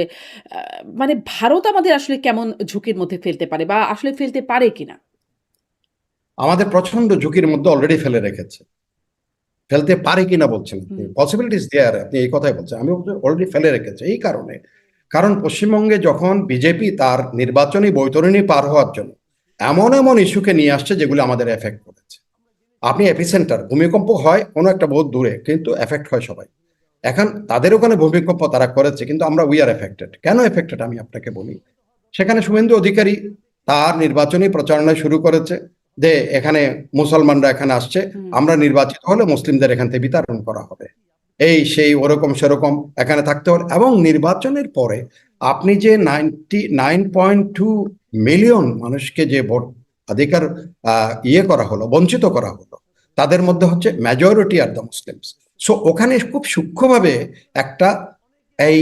মানে ভারত আমাদের আসলে কেমন ঝুঁকির মধ্যে ফেলতে পারে, বা আসলে ফেলতে পারে কিনা? আমাদের প্রচন্ড ঝুঁকির মধ্যে অলরেডি ফেলে রেখেছে। ফেলতে পারে কিনা বলছেন আপনি, হুম, পসিবিলিটিস দেয়ার, আপনি এই কথাই বলছেন, আমি অলরেডি ফেলে রেখেছে। এই কারণে, কারণ পশ্চিমবঙ্গে যখন বিজেপি তার নির্বাচনী বৈতরণী পার হওয়ার জন্য এমন এমন ইস্যুকে নিয়ে আসছে যেগুলো আমাদের এফেক্ট করেছে। আপনি এপিসেন্টার, ভূমিকম্প হয় কোনো একটা বহুত দূরে, কিন্তু এফেক্ট হয় সবাই। এখন তাদের ওখানে ভূমিকম্প তারা করেছে, কিন্তু আমরা উই আর এফেক্টেড। কেন এফেক্টেড আমি আপনাকে বলি। সেখানে শুভেন্দু অধিকারী তার নির্বাচনী প্রচারণা শুরু করেছে যে এখানে মুসলমানরা এখানে আসছে, হুম, আমরা নির্বাচিত হলে মুসলিমদের এখান থেকে বিতাড়ন করা হবে, এই সেই ওরকম সেরকম এখানে থাকতে হলে। এবং নির্বাচনের পরে আপনি যে 99.2 মিলিয়ন মানুষকে যে ভোট অধিকার ইয়ে করা হলো, বঞ্চিত করা হলো, তাদের মধ্যে হচ্ছে majority are the Muslims. So ওখানে খুব সূক্ষ্মভাবে একটা এই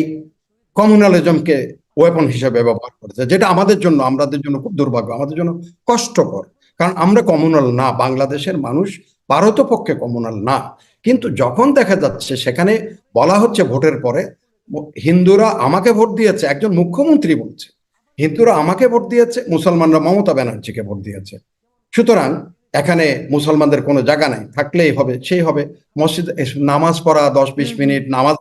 কমিউনালিজমকে ওয়েপন হিসেবে ব্যবহার করেছে, যেটা আমাদের জন্য, আমাদের জন্য খুব দুর্ভাগ্য, আমাদের জন্য কষ্টকর। কারণ আমরা কমিউনাল না, বাংলাদেশের মানুষ পারতপক্ষে কমিউনাল না। কিন্তু যখন দেখা যাচ্ছে সেখানে বলা হচ্ছে ভোটের পরে হিন্দুরা আমাকে ভোট দিয়েছে, একজন মুখ্যমন্ত্রী বলছে হিন্দুরা আমাকে ভোট দিয়েছে, মুসলমানরা মমতা ব্যানার্জিকে ভোট দিয়েছে, সুতরাং এখানে মুসলমানদের কোনো জায়গা নাই, থাকলেই হবে সেই হবে। মসজিদ নামাজ পড়া 10-20 হুম, হুম। মিনিট নামাজ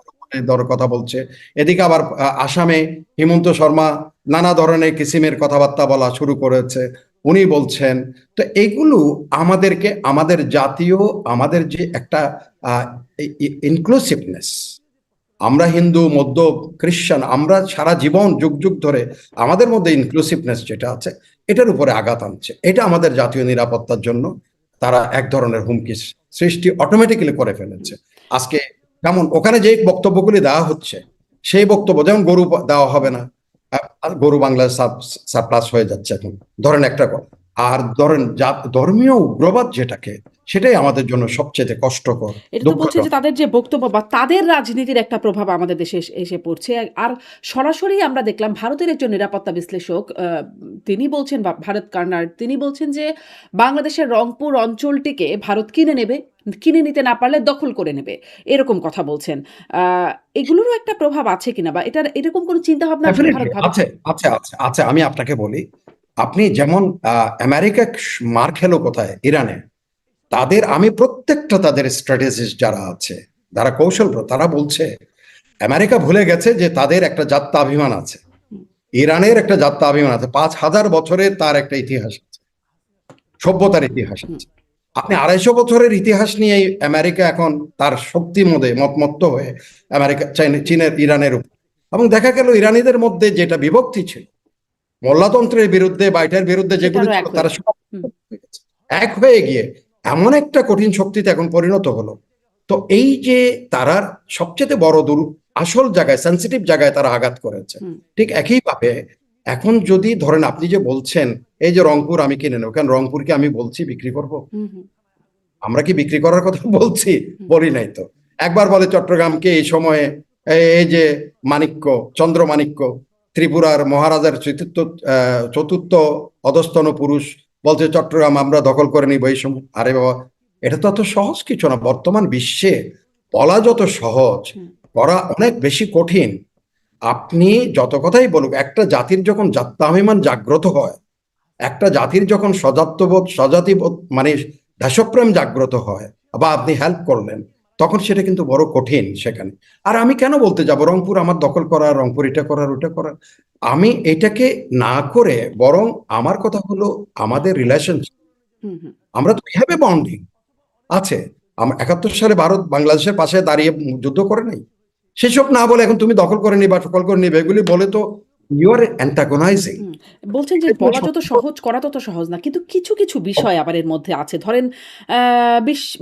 ধর কথা বলছে। এদিকে আবার আসামে হিমন্ত শর্মা নানা ধরনের কিসিমের কথাবার্তা বলা শুরু করেছে, উনি বলছেন। তো এগুলো আমাদেরকে, আমাদের জাতীয়, আমাদের যে একটা ইনক্লুসিভনেস, আমরা হিন্দু, মধ্য, খ্রিস্টান, আমরা সারা জীবন যুগ যুগ ধরে আমাদের মধ্যে ইনক্লুসিভনেস যেটা আছে এটার উপরে আঘাত আনছে। এটা আমাদের জাতীয় নিরাপত্তার জন্য তারা এক ধরনের হুমকি সৃষ্টি অটোমেটিক্যালি করে ফেলেছে। আজকে যেমন ওখানে যে বক্তব্যগুলি দেওয়া হচ্ছে, সেই বক্তব্য যেমন গরু দেওয়া হবে না, আর গরু বাংলায় সারপ্লাস হয়ে যাচ্ছে এখন, ধরেন একটা কথা। আর ধরেন ধর্মীয় উগ্রবাদ যেটাকে, সেটাই আমাদের জন্য সবচেয়ে কষ্টকর, এটা তো বলছে যে দুঃখজনক। তাদের যে বক্তব্য বা তাদের রাজনীতির একটা প্রভাব আমাদের দেশে এসে পড়ছে। আর সরাসরি আমরা দেখলাম ভারতের একজন নিরাপত্তা বিশ্লেষক তিনি বলছেন বা ভারত কর্নার তিনি বলছেন যে বাংলাদেশের রংপুর অঞ্চলটিকে ভারত কিনে নেবে। কিনে নিতে না পারলে দখল করে নেবে। এরকম কথা বলছেন। আ এগুলোরও একটা প্রভাব আছে কিনা বা এরকম কোনো চিন্তাভাবনা আসলে ডেফিনেটলি ভারত ভাবে আছে, আছে, আছে, আছে। আমি আপনাকে বলি, আপনি যেমন আমেরিকা মার খেলো কোথায়, ইরানে। আমি প্রত্যেকটা তাদের স্ট্র্যাটেজিস্ট যারা আছে, যারা তারা বলছে আমেরিকা ভুলে গেছে যে তাদের একটা জাত্যাভিমান আছে। হুম, ইরানের একটা জাত্যাভিমান আছে, 5,000 বছরের তার একটা ইতিহাস আছে, সভ্যতার ইতিহাস হুম, আছে। আপনি 250 বছরের ইতিহাস নিয়ে আমেরিকা এখন তার শক্তি মদে মত্ত হয়ে চীনের ইরানের উপর, এবং দেখা গেল ইরানিদের মধ্যে যেটা বিভক্তি ছিল মোল্লাতন্ত্রের বিরুদ্ধে বা এটার বিরুদ্ধে যেগুলি সেটারও ছিল, এক হয়ে তারা গেল। সব হুম, এক হয়ে গিয়ে এমন একটা কঠিন শক্তিতে এখন পরিণত হলো। তো এই যে তারা সবচেয়ে বড় আসল জায়গায়, সেন্সিটিভ জায়গায় তারা আঘাত করেছে। হুম, ঠিক একইভাবে এখন যদি ধরেন আপনি যে বলছেন এই যে রংপুর আমি কিনে নেব, কারণ রংপুরকে আমি বলছি বিক্রি করব? হুম, হুম, আমরা কি বিক্রি করার কথা বলছি? হুম, বলি নাই তো। একবার বলে চট্টগ্রামকে এই সময়ে, এই যে মাণিক্য, চন্দ্রমাণিক্য, ত্রিপুরার মহারাজার চতুর্থ অধস্তন পুরুষ, বলছে চট্টগ্রাম আমরা দখল করে নিব এই সময়। আরে বাবা, এটা তো অত সহজ কিছু না। বর্তমান বিশ্বে বলা যত সহজ, হুম, করা অনেক বেশি কঠিন। আপনি যত কথাই বলুক, একটা জাতির যখন জাত্যাভিমান জাগ্রত হয়, একটা জাতির যখন স্বজাতিবোধ মানে দেশপ্রেম জাগ্রত হয়, বা আপনি হেল্প করলেন, তখন সেটা কিন্তু বড় কঠিন সেখানে। আর আমি কেন বলতে যাব রংপুর আমার দখল করার, রংপুর এটা করার ওটা করার? আমি এটাকে না করে, বরং আমার কথা হলো আমাদের রিলেশনশিপ। হুম, হুম। আমরা তো হ্যাভ এ বন্ডিং আছে। 71 সালে ভারত বাংলাদেশের পাশে দাঁড়িয়ে যুদ্ধ করে নাই। সেসব না বলে এখন তুমি দখল করে নিবা, দখল করে নিবে, এগুলি বলে তো ইউ আর অ্যান্টাগোনাইজিং। হুম, বলছেন যে বলা যত সহজ করা তত সহজ না। কিন্তু কিছু, কিছু বিষয় আবার এর মধ্যে আছে। ধরেন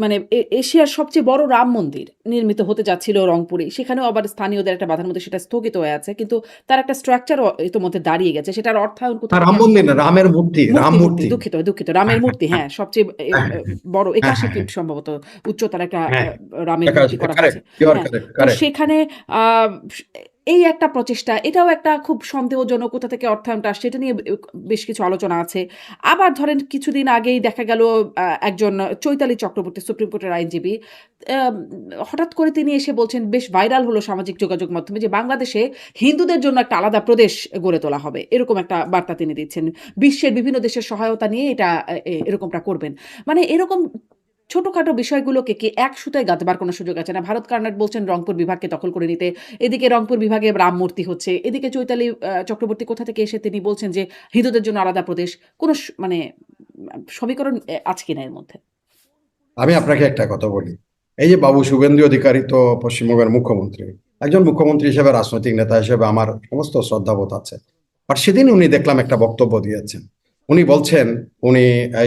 মানে এশিয়ার সবচেয়ে বড় রাম মন্দির নির্মিত হতে যাচ্ছিল রংপুরে। সেখানেও আবার স্থানীয়দের একটা বাধার মধ্যে সেটা স্থগিত হয়ে আছে। কিন্তু তার একটা স্ট্রাকচার ইতোমধ্যে দাঁড়িয়ে গেছে। সেটার অর্থায়ন কোথা থেকে রাম আসবে? মন্দির না, রামের মূর্তি, রাম মূর্তি মূর্তি। দুঃখিত, দুঃখিত। রামের মূর্তি হ্যাঁ, সবচেয়ে হ্যাঁ, বড় হ্যাঁ, ৮১ হ্যাঁ, ফিট সম্ভবত উচ্চতার একটা হ্যাঁ, রামের মূর্তি করা হয়েছে। কারেক্ট, ইউ আর হ্যাঁ, কারেক্ট, তো কারেক্ট। সেখানে আ এই একটা প্রচেষ্টা, এটাও একটা খুব সন্দেহজনক কোথা থেকে অর্থায়নটা আসছে এটা নিয়ে বেশ কিছু আলোচনা আছে। আবার ধরেন কিছুদিন আগেই দেখা গেল একজন চৈতালি চক্রবর্তী সুপ্রিম কোর্টের আইনজীবী আম হঠাৎ করে তিনি এসে বলছেন বেশ ভাইরাল হলো সামাজিক যোগাযোগ মাধ্যমে যে বাংলাদেশে হিন্দুদের জন্য একটা আলাদা প্রদেশ গড়ে তোলা হবে। এরকম একটা বার্তা তিনি দিচ্ছেন। বিশ্বের বিভিন্ন দেশের সহায়তা নিয়ে এটা এরকমটা করবেন। মানে এরকম ছোটখাটো বিষয়গুলোকে কি এক সুতায় গাঁথবার কোনো সুযোগ আছে না? ভারত কর্নার বলছেন রংপুর বিভাগকে দখল করে নিতে। এদিকে রংপুর বিভাগে রাম মূর্তি হচ্ছে। এদিকে চৈতালি চক্রবর্তী কোথা থেকে এসে তিনি বলছেন যে হিন্দুদের জন্য আলাদা প্রদেশ। কোনো মানে সমীকরণ আছে কিনা এর মধ্যে? আমি আপনাকে একটা কথা বলি। এই যে বাবু শুভেন্দু অধিকারী তো পশ্চিমবঙ্গের মুখ্যমন্ত্রী। একজন মুখ্যমন্ত্রী হিসেবে, রাজনৈতিক নেতা হিসেবে আমার সমস্ত শ্রদ্ধাবোধ আছে। আর সেদিন উনি দেখলাম একটা বক্তব্য দিয়েছেন। উনি বলছেন উনি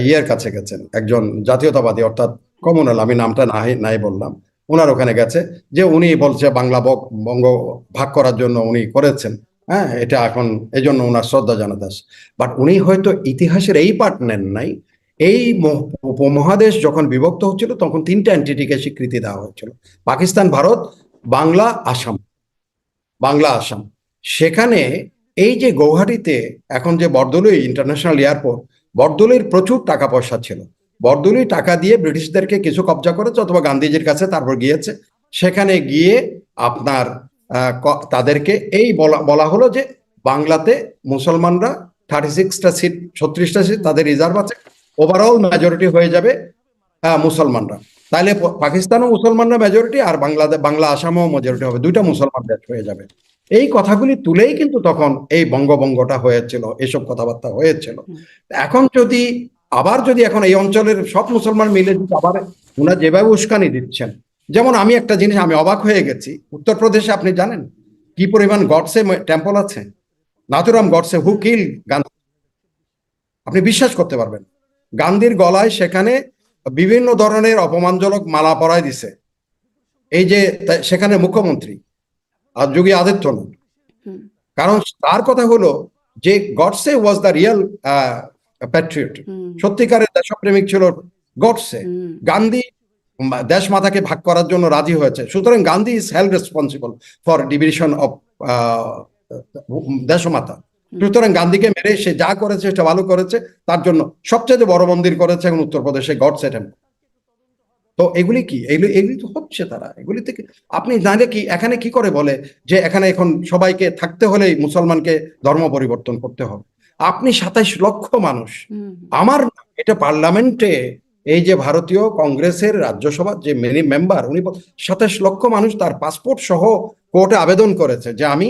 ইয়ের কাছে গেছেন, একজন জাতীয়তাবাদী, অর্থাৎ কমনাল, আমি নামটা নাই বললাম, ওনার ওখানে গেছে। যে উনি বলছে বাংলা বঙ্গ ভাগ করার জন্য উনি করেছেন। হ্যাঁ, এটা এখন এই জন্য ওনার শ্রদ্ধা জানাতে আসে। বাট উনি হয়তো ইতিহাসের এই পার্ট নেন নাই। এই উপমহাদেশ যখন বিভক্ত হচ্ছিল, তখন 3টা এন্টিটিকে স্বীকৃতি দেওয়া হয়েছিল: পাকিস্তান, ভারত, বাংলা, আসাম। বাংলা, আসাম। সেখানে এই যে গৌহাটিতে এখন যে বরদলৈ ইন্টারন্যাশনাল এয়ারপোর্ট, বরদলৈর প্রচুর টাকা পয়সা ছিল। বরদলৈ টাকা দিয়ে ব্রিটিশদেরকে কিছু কবজা করেছে, অথবা গান্ধীজির কাছে তারপর গিয়েছে। সেখানে গিয়ে আপনার তাদেরকে এই বলা হলো যে বাংলাতে মুসলমানরা 36টা সিট, 36টা সিট হুম, তাদের রিজার্ভ আছে, ওভারঅল মেজরিটি হয়ে যাবে মুসলমানরা। তাহলে পাকিস্তানও মুসলমানরা মেজরিটি, আর বাংলা আসামও মেজরিটি হবে, দুইটা মুসলমান দেশ হয়ে যাবে। এই কথাগুলি তুলেই কিন্তু তখন এই বঙ্গভঙ্গটা হয়েছিল, এসব কথাবার্তা হয়েছিল। হুম, এখন যদি যদি এখন এই অঞ্চলের সব মুসলমান মিলে যদি আবার ওনারা যেভাবে উস্কানি দিচ্ছেন, যেমন আমি একটা জিনিস আমি অবাক হয়ে গেছি, উত্তরপ্রদেশে আপনি জানেন কি পরিমাণ গডসে টেম্পল আছে? নাথুরাম গডসে, হু হুম, কিল গান্ধী, আপনি বিশ্বাস করতে পারবেন, গান্ধীর গলায় সেখানে বিভিন্ন ধরনের অপমানজনক মালা পরায় দিছে এই যে সেখানে মুখ্যমন্ত্রী আর যোগী আদিত্যনাথ। হুম, কারণ তার কথা হলো যে Godse was the real patriot, hmm সত্যিকারের দেশপ্রেমিক ছিল গডসে। হুম গান্ধী দেশ মাতাকে ভাগ করার জন্য রাজি হয়েছে, সুতরাং Gandhi is held responsible for division of দেশমাতা। হুম সুতরাং গান্ধীকে মেরে সে যা করেছে সেটা ভালো করেছে, তার জন্য সবচেয়ে বড় মন্দির করেছে এখন উত্তরপ্রদেশে গডসে টেম্পল। তো এগুলি কি, এগুলি এগুলি তো হচ্ছে, তারা এগুলি থেকে আপনি জানলে কি এখানে কি করে বলে যে এখানে এখন সবাইকে থাকতে হলেই মুসলমানকে ধর্ম পরিবর্তন করতে হবে। আপনি 27 লক্ষ মানুষ, হুম আমার এটা পার্লামেন্টে, এই যে ভারতীয় কংগ্রেসের রাজ্যসভা যে মেম্বার উনি 27 লক্ষ মানুষ তার পাসপোর্ট সহ কোর্টে আবেদন করেছে যে আমি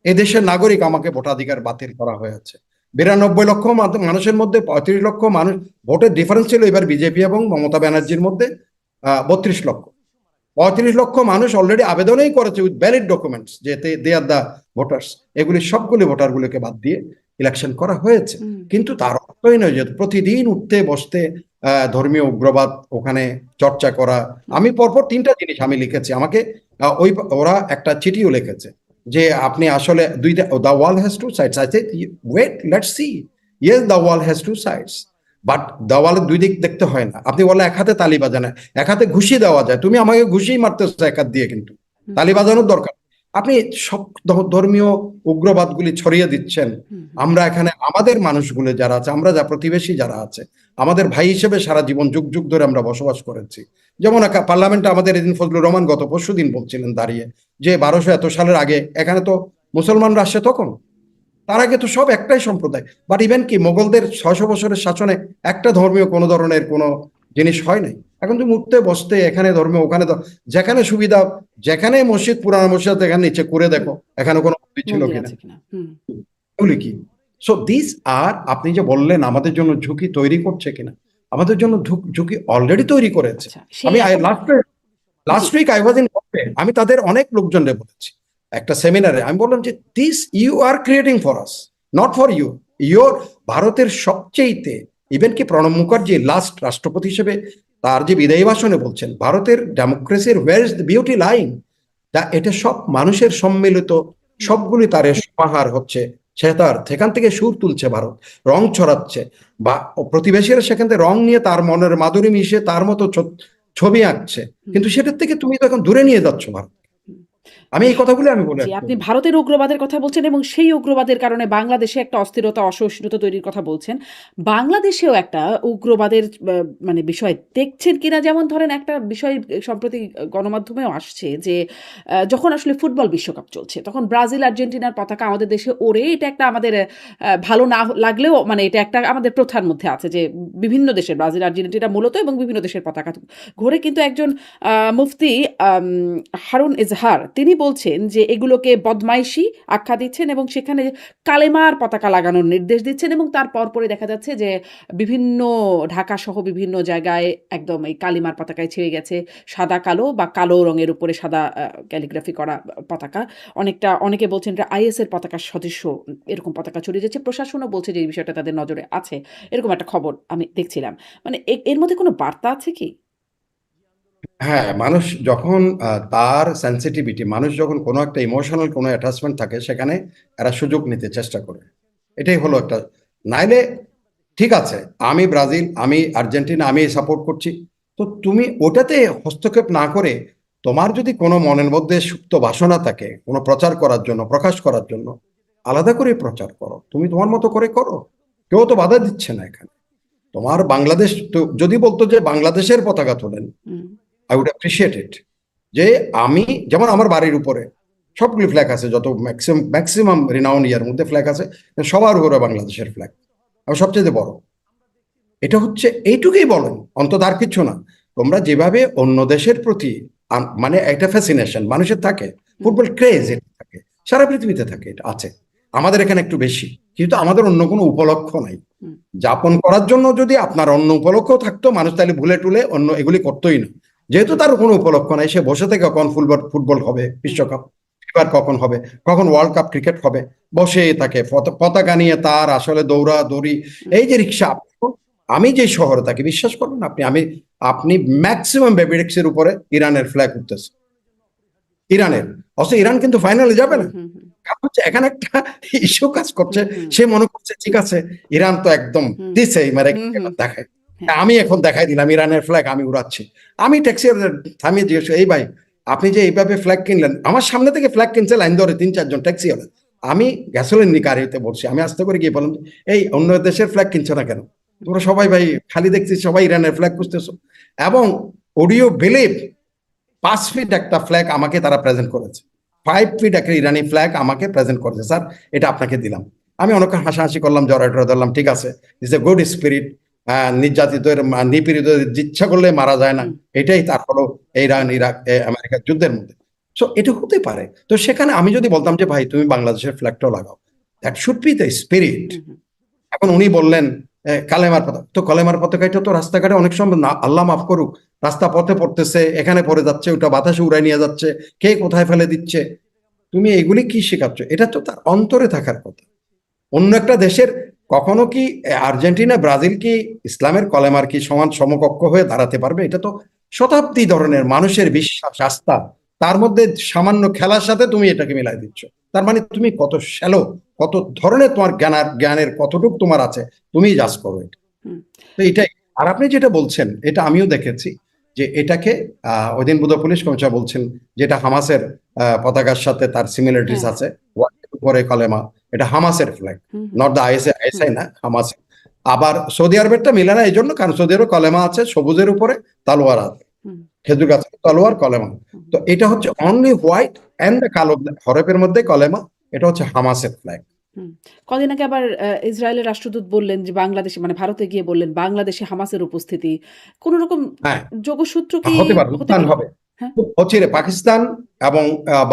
এদেশের নাগরিক, আমাকে ভোটাধিকার বাতিল করা হয়েছে। 92 লক্ষ মানুষের মধ্যে 35 লক্ষ মানুষ ভোটের ডিফারেন্স ছিল এবার বিজেপি এবং মমতা ব্যানার্জির মধ্যে 32 লক্ষ। 35 লক্ষ মানুষ অলরেডি আবেদনই করেছে উইথ ভ্যালিড ডকুমেন্টস যে দে আর দ্য ভোটার্স। এগুলি সবগুলি ভোটারগুলোকে বাদ দিয়ে ইলেকশন করা হয়েছে। হুম কিন্তু তার অর্থই নয় যে প্রতিদিন উঠতে বসতে ধর্মীয় উগ্রবাদ ওখানে চর্চা করা। আমি পরপর 3টা জিনিস আমি লিখেছি, আমাকে ওরা একটা চিঠিও লিখেছে যে আপনি আসলে দুইটা, the wall has two sides. I say wait, let's see. Yes, the wall has two sides, but দেওয়ালের দুই দিক দেখতে হয় না। আপনি বলে এক হাতে তালি বাজানো, এক হাতে ঘুষি দেওয়া যায়, তুমি আমাকে ঘুষি মারতেছো এক হাত দিয়ে, কিন্তু হুম তালি বাজানোর দরকার। আপনি সব ধর্মীয় উগ্রবাদগুলি ছড়িয়ে দিচ্ছেন। হুম আমরা এখানে আমাদের মানুষগুলো যারা আছে, আমরা যা প্রতিবেশী যারা আছে, আমাদের ভাই হিসেবে সারা জীবন যুগ যুগ ধরে আমরা বসবাস করেছি। যেমন পার্লামেন্টে আমাদের এদিন ফজলুর রহমান গত পরশুদিন বলছিলেন দাঁড়িয়ে যে 1200 এত সালের আগে এখানে তো মুসলমানরা আসছে, তখন তার আগে তো সব একটাই সম্প্রদায়। বাট ইভেন কি মোগলদের 600 বছরের শাসনে একটা ধর্মীয় কোনো ধরনের কোনো জিনিস হয় নাই। এখন তুমি উঠতে বসতে এখানে ধর্মীয়, ওখানে যেখানে সুবিধা, যেখানে মসজিদ, পুরানো মসজিদ, এখানে নিচে করে দেখো এখানে কোনো মন্দির ছিল মন্দির কিনা, আছে কিনা হুম এগুলি কি। সো দিস আর আপনি যে বললেন আমাদের জন্য ঝুঁকি তৈরি করছে কিনা, আমাদের জন্য ঝুঁকি অলরেডি তৈরি করেছে। আচ্ছা সেই আমি এখন জি last week I was in Bombay, আমি তাদের অনেক লোকজনরে বলেছি একটা সেমিনারে, আমি বললাম যে this you are creating for us, not for you. Your ভারতের সবচেয়েতে, ইভেন কি প্রণব মুখার্জি লাস্ট রাষ্ট্রপতি হিসেবে তার যে বিদায়ী ভাষণে বলছেন ভারতের ডেমোক্রেসির where is the beauty line, তা এটা সব মানুষের সম্মিলিত, সবগুলি তারের সমাহার হচ্ছে, সে তার সেখান থেকে সুর তুলছে ভারত, রং ছড়াচ্ছে, বা প্রতিবেশীরা সেখান থেকে রং নিয়ে তার মনের মাধুরী মিশে তার মতো ছবি আঁকছে। হুম কিন্তু সেটার থেকে তুমি তো এখন দূরে নিয়ে যাচ্ছ ভারত। হুম আমি এই কথাগুলো আমি বলে জি, আসছি। আপনি ভারতের উগ্রবাদের কথা বলছেন এবং সেই উগ্রবাদের কারণে বাংলাদেশে একটা অস্থিরতা, অসহিষ্ণুতা তৈরির কথা বলছেন। বাংলাদেশেও একটা উগ্রবাদের মানে বিষয় দেখছেন কিনা? যেমন ধরেন একটা বিষয় সম্প্রতি গণমাধ্যমেও আসছে যে যখন আসলে ফুটবল বিশ্বকাপ চলছে তখন ব্রাজিল, আর্জেন্টিনার পতাকা আমাদের দেশে ওড়ে। এটা একটা আমাদের ভালো না লাগলেও মানে এটা একটা আমাদের প্রথার মধ্যে আছে যে বিভিন্ন দেশের ব্রাজিল, আর্জেন্টিনা মূলত এবং বিভিন্ন দেশের পতাকা ঘোরে। কিন্তু একজন মুফতি হারুন ইজহার তিনি বলছেন যে এগুলোকে বদমাইশি আখ্যা দিচ্ছেন এবং সেখানে কালেমার পতাকা লাগানোর নির্দেশ দিচ্ছেন এবং তার পরপরই দেখা যাচ্ছে যে বিভিন্ন ঢাকা সহ বিভিন্ন জায়গায় একদম এই কালিমার পতাকায় ছেয়ে গেছে সাদা কালো বা কালো রঙের উপরে সাদা ক্যালিগ্রাফি করা পতাকা। অনেকে বলছেন এটা আইএস এর পতাকার সদৃশ্য এরকম পতাকা ছড়িয়ে যাচ্ছে। প্রশাসনও বলছে যে এই বিষয়টা তাদের নজরে আছে। এরকম একটা খবর আমি দেখছিলাম। মানে এর মধ্যে কোনো বার্তা আছে কি? হ্যাঁ, মানুষ যখন তার সেন্সিটিভিটি, মানুষ যখন কোনো একটা ইমোশনাল কোনো অ্যাটাচমেন্ট থাকে সেখানে এরা সুযোগ নিতে চেষ্টা করে, এটাই হলো একটা। নাইলে ঠিক আছে, আমি ব্রাজিল, আমি আর্জেন্টিনা, আমি সাপোর্ট করছি, তো তুমি ওটাতে হস্তক্ষেপ না করে তোমার যদি কোনো মনের মধ্যে সুপ্ত বাসনা থাকে কোনো প্রচার করার জন্য, প্রকাশ করার জন্য, আলাদা করে প্রচার করো, তুমি তোমার মতো করে করো, কেউ তো বাধা দিচ্ছে না এখানে। তোমার বাংলাদেশ তো যদি বলতো যে বাংলাদেশের পতাকা তোলেন, হুম আই উড অ্যাপ্রিসিয়েট ইট। যে আমি যেমন আমার বাড়ির উপরে সবগুলি ফ্ল্যাগ আছে, যত ম্যাক্সিমাম রিনাউন্ড ইয়ার মধ্যে ফ্ল্যাগ আছে, সবার উপরে বাংলাদেশের ফ্ল্যাগ, আর সবচেয়ে বড়। এটা হচ্ছে এইটুকুই বলেন, অন্তত আর কিছু না। তোমরা যেভাবে অন্য দেশের প্রতি মানে একটা ফ্যাসিনেশন মানুষের থাকে, হুম ফুটবল ক্রেজ এটা থাকে, সারা পৃথিবীতে থাকে, এটা আছে, আমাদের এখানে একটু বেশি, কিন্তু আমাদের অন্য কোনো উপলক্ষ নাই হুম যাপন করার জন্য। যদি আপনার অন্য উপলক্ষ থাকতো মানুষ তাহলে ভুলে টুলে অন্য এগুলি করতোই না। যেহেতু তার কোনো উপলক্ষ নাই, সে বসে থেকে কখন ফুটবল হবে, হুম বিশ্বকাপ এবার কখন হবে, কখন ওয়ার্ল্ড কাপ ক্রিকেট হবে, বসে থাকে পতাকা নিয়ে তার আসলে দৌড়া দৌড়ি। হুম এই যে রিক্সা, আমি যে শহরে থাকি বিশ্বাস করবেন আপনি ম্যাক্সিমাম বেবিডেক্সের উপরে ইরানের ফ্ল্যাগ উঠতেছে, ইরানের। অবশ্য ইরান কিন্তু ফাইনালে যাবে হুম না, হুম হুম কারণ হচ্ছে এখানে একটা ইস্যু কাজ করছে, হুম হুম সে মনে করছে ঠিক আছে ইরান তো একদম হুম দিছে মানে হুম হুম দেখায়, হ্যাঁ আমি এখন দেখাই দিলাম ইরানের ফ্ল্যাগ আমি উড়াচ্ছি। আমি ট্যাক্সি থামিয়ে জিজ্ঞেস এই ভাই আপনি যে এইভাবে ফ্ল্যাগ কিনলেন, আমার সামনে থেকে ফ্ল্যাগ কিনছে লাইন ধরে 3-4 জন ট্যাক্সি হলে, আমি গ্যাসোলিন নিয়ে গাড়িতে বলছি, আমি আস্তে করে গিয়ে বললাম এই অন্য দেশের ফ্ল্যাগ কিনছো না কেন, তোমরা সবাই ভাই খালি দেখছি সবাই ইরানের ফ্ল্যাগ খুঁজতেছো। এবং অডিও বিলিভ 5 ফিট একটা ফ্ল্যাগ আমাকে তারা প্রেজেন্ট করেছে, 5 ফিট একটা ইরানি ফ্ল্যাগ আমাকে প্রেজেন্ট করেছে, স্যার এটা আপনাকে দিলাম। আমি অনেকক্ষণ হাসাহাসি করলাম, জড়াটরা ধরলাম, ঠিক আছে ইজ এ গুড স্পিরিট, নির্যাতিত নিপীড়িত ইচ্ছা করলে মারা যায় না, হুম এটাই তার হলো ইরান ইরাক আমেরিকার যুদ্ধের মধ্যে। সো এটা হতে পারে। তো সেখানে আমি যদি বলতাম যে ভাই তুমি বাংলাদেশের ফ্ল্যাগটাও লাগাও, that should be the spirit. Hmm hmm এখন উনি বললেন কালেমার পতাকা, তো কালেমার পতাকাটা তো রাস্তাঘাটে অনেক সময় না, আল্লাহ মাফ করুক, রাস্তা পথে পড়তেছে, এখানে পড়ে যাচ্ছে, ওটা বাতাসে উড়াই নিয়ে যাচ্ছে, কে কোথায় ফেলে দিচ্ছে, তুমি এগুলি কি শেখাচ্ছ? এটা তো তার অন্তরে থাকার কথা। অন্য একটা দেশের কখনো কি আর্জেন্টিনা ব্রাজিল কি ইসলামের কলেমার কি সমান সমকক্ষ হয়ে দাঁড়াতে পারবে? এটা তো শতাব্দী ধরনের মানুষের বিশ্বাস আস্থা, তার মধ্যে সামান্য খেলার সাথে তুমি এটাকে মিলাই দিচ্ছ। তার মানে তুমি কত শ্যালো, কত ধরনের তোমার জ্ঞানের কতটুকু তোমার আছে, তুমি জাজ করো এটা। হুম তো এটাই। আর আপনি যেটা বলছেন এটা আমিও দেখেছি, যে এটাকে ওই দিন বোধহয় পুলিশ কমিশনার বলছেন যেটা হামাসের পতাকার সাথে তার সিমিলারিটিস হ্যাঁ আছে, হোয়াইটের উপরে কলেমা, এটা হামাসের flag, hmm hmm not the ISI, hmm ISI না, হামাস। আবার সৌদি আরবেরটা মিলে না এই জন্য কারণ সৌদি আরবে কলেমা আছে, সবুজের উপরে তালোয়ার আছে, হুম খেজুর গাছের তলোয়ার কলেমা। হুম তো এটা হচ্ছে অনলি হোয়াইট এন্ড কালো হরফের মধ্যে কলেমা, এটা হচ্ছে হামাসের ফ্ল্যাগ। হুম। কদিন আগে আবার ইসরায়েলের রাষ্ট্রদূত বললেন যে বাংলাদেশে মানে ভারতে গিয়ে বললেন বাংলাদেশে হামাসের উপস্থিতি। কোন রকম হ্যাঁ, যোগসূত্র কি হতে পারে, হতে উত্থান পারে? হবে হ্যাঁ? খুব অচিরে। পাকিস্তান এবং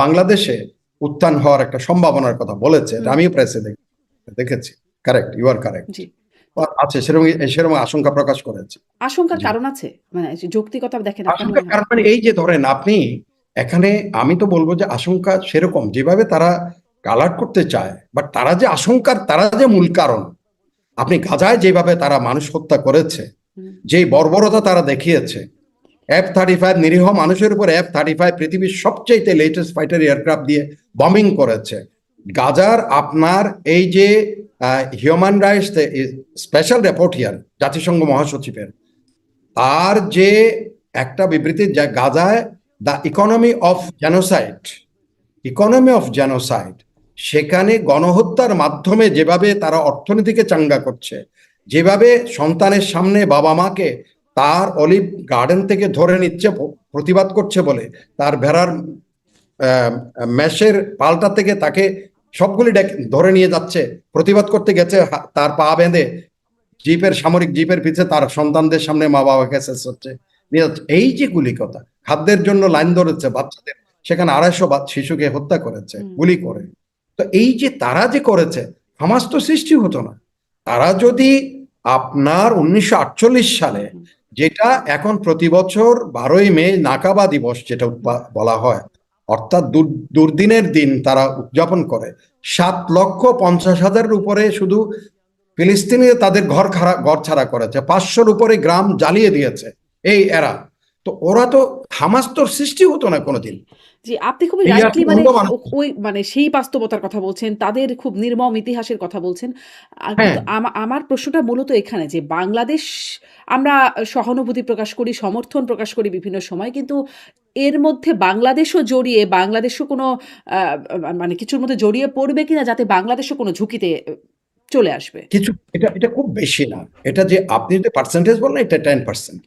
বাংলাদেশে উত্থান হওয়ার একটা সম্ভাবনার কথা বলেছে, এটা হুম, আমিও প্রেসে দেখেছি। Correct, you are correct. জি। আছে সেরকম, সেরকম আশঙ্কা প্রকাশ করেছে। আশঙ্কার জি, কারণ আছে? মানে যে যৌক্তিকতা দেখেন আপনার মনে আশঙ্কার হয়? কারণ মানে এই যে ধরেন আপনি এখানে, আমি তো বলবো যে আশঙ্কা সেরকম যেভাবে তারা কালার করতে চায়, বাট তারা যে আশঙ্কার, তারা যে মূল কারণ, আপনি গাজায় যেভাবে তারা মানুষ হত্যা করেছে, হুম, যে বর্বরতা তারা দেখিয়েছে, F-35 নিরীহ মানুষের উপর F-35 পৃথিবীর সবচেয়ে লেটেস্ট ফাইটার এয়ারক্রাফট দিয়ে বম্বিং করেছে। গাজার আপনার এই যে হিউম্যান রাইটস স্পেশাল রিপোর্টিয়ার জাতিসংঘ মহাসচিবের, তার যে একটা বিবৃতি, যা গাজায় দ্য ইকোনমি অফ জেনোসাইড, সেখানে গণহত্যার মাধ্যমে যেভাবে তারা অর্থনীতিকে চাঙ্গা করছে, যেভাবে সন্তানের সামনে বাবা মাকে তার অলিভ গার্ডেন থেকে ধরে নিচ্ছে প্রতিবাদ করছে বলে, তার ভেড়ার মেষের পালটা থেকে তাকে সবগুলি ধরে নিয়ে যাচ্ছে, প্রতিবাদ করতে গেছে, তার পা বেঁধে জিপের, সামরিক জিপের পিছে তার সন্তানদের সামনে মা বাবাকে শেষ হচ্ছে নিয়ে যাচ্ছে। এই যে গুলিকতা, খাদ্যের জন্য লাইন ধরেছে বাচ্চাদের, সেখানে 250 শিশুকে হত্যা করেছে হুম, গুলি করে। তো এই যে তারা যে করেছে, হামাস তো সৃষ্টি হতো না। তারা যদি আপনার 1948 হুম, সালে, হুম, যেটা এখন প্রতি বছর 12ই মে নাকাবা দিবস যেটা বলা হয়, অর্থাৎ দুর্দিনের দিন তারা উদযাপন করে, 7,50,000-এর উপরে শুধু ফিলিস্তিনি তাদের ঘর ছাড়া করেছে, 500-র উপরে গ্রাম জ্বালিয়ে দিয়েছে এই এরা। তো ওরা তো, হামাস তো সৃষ্টি হতো না জি। কোনোদিন। জি, আপনি খুবই এই এত রাইটলি মানে অন্ধ মানুষ। ওই মানে সেই বাস্তবতার কথা বলছেন। তাদের খুব নির্মম ইতিহাসের কথা বলছেন। হ্যাঁ, কিন্তু আমার প্রশ্নটা মূলত এখানে যে বাংলাদেশ আমরা সহানুভূতি প্রকাশ করি, সমর্থন প্রকাশ করি বিভিন্ন সময়। কিন্তু এর মধ্যে বাংলাদেশও জড়িয়ে বাংলাদেশও কোনো আ মানে কিছুর মধ্যে জড়িয়ে পড়বে কিনা যাতে বাংলাদেশও কোনো ঝুঁকিতে চলে আসবে? কিছু, এটা এটা খুব বেশি না। এটা যে আপনি যদি পার্সেন্টেজ বলেন, এটা 10%,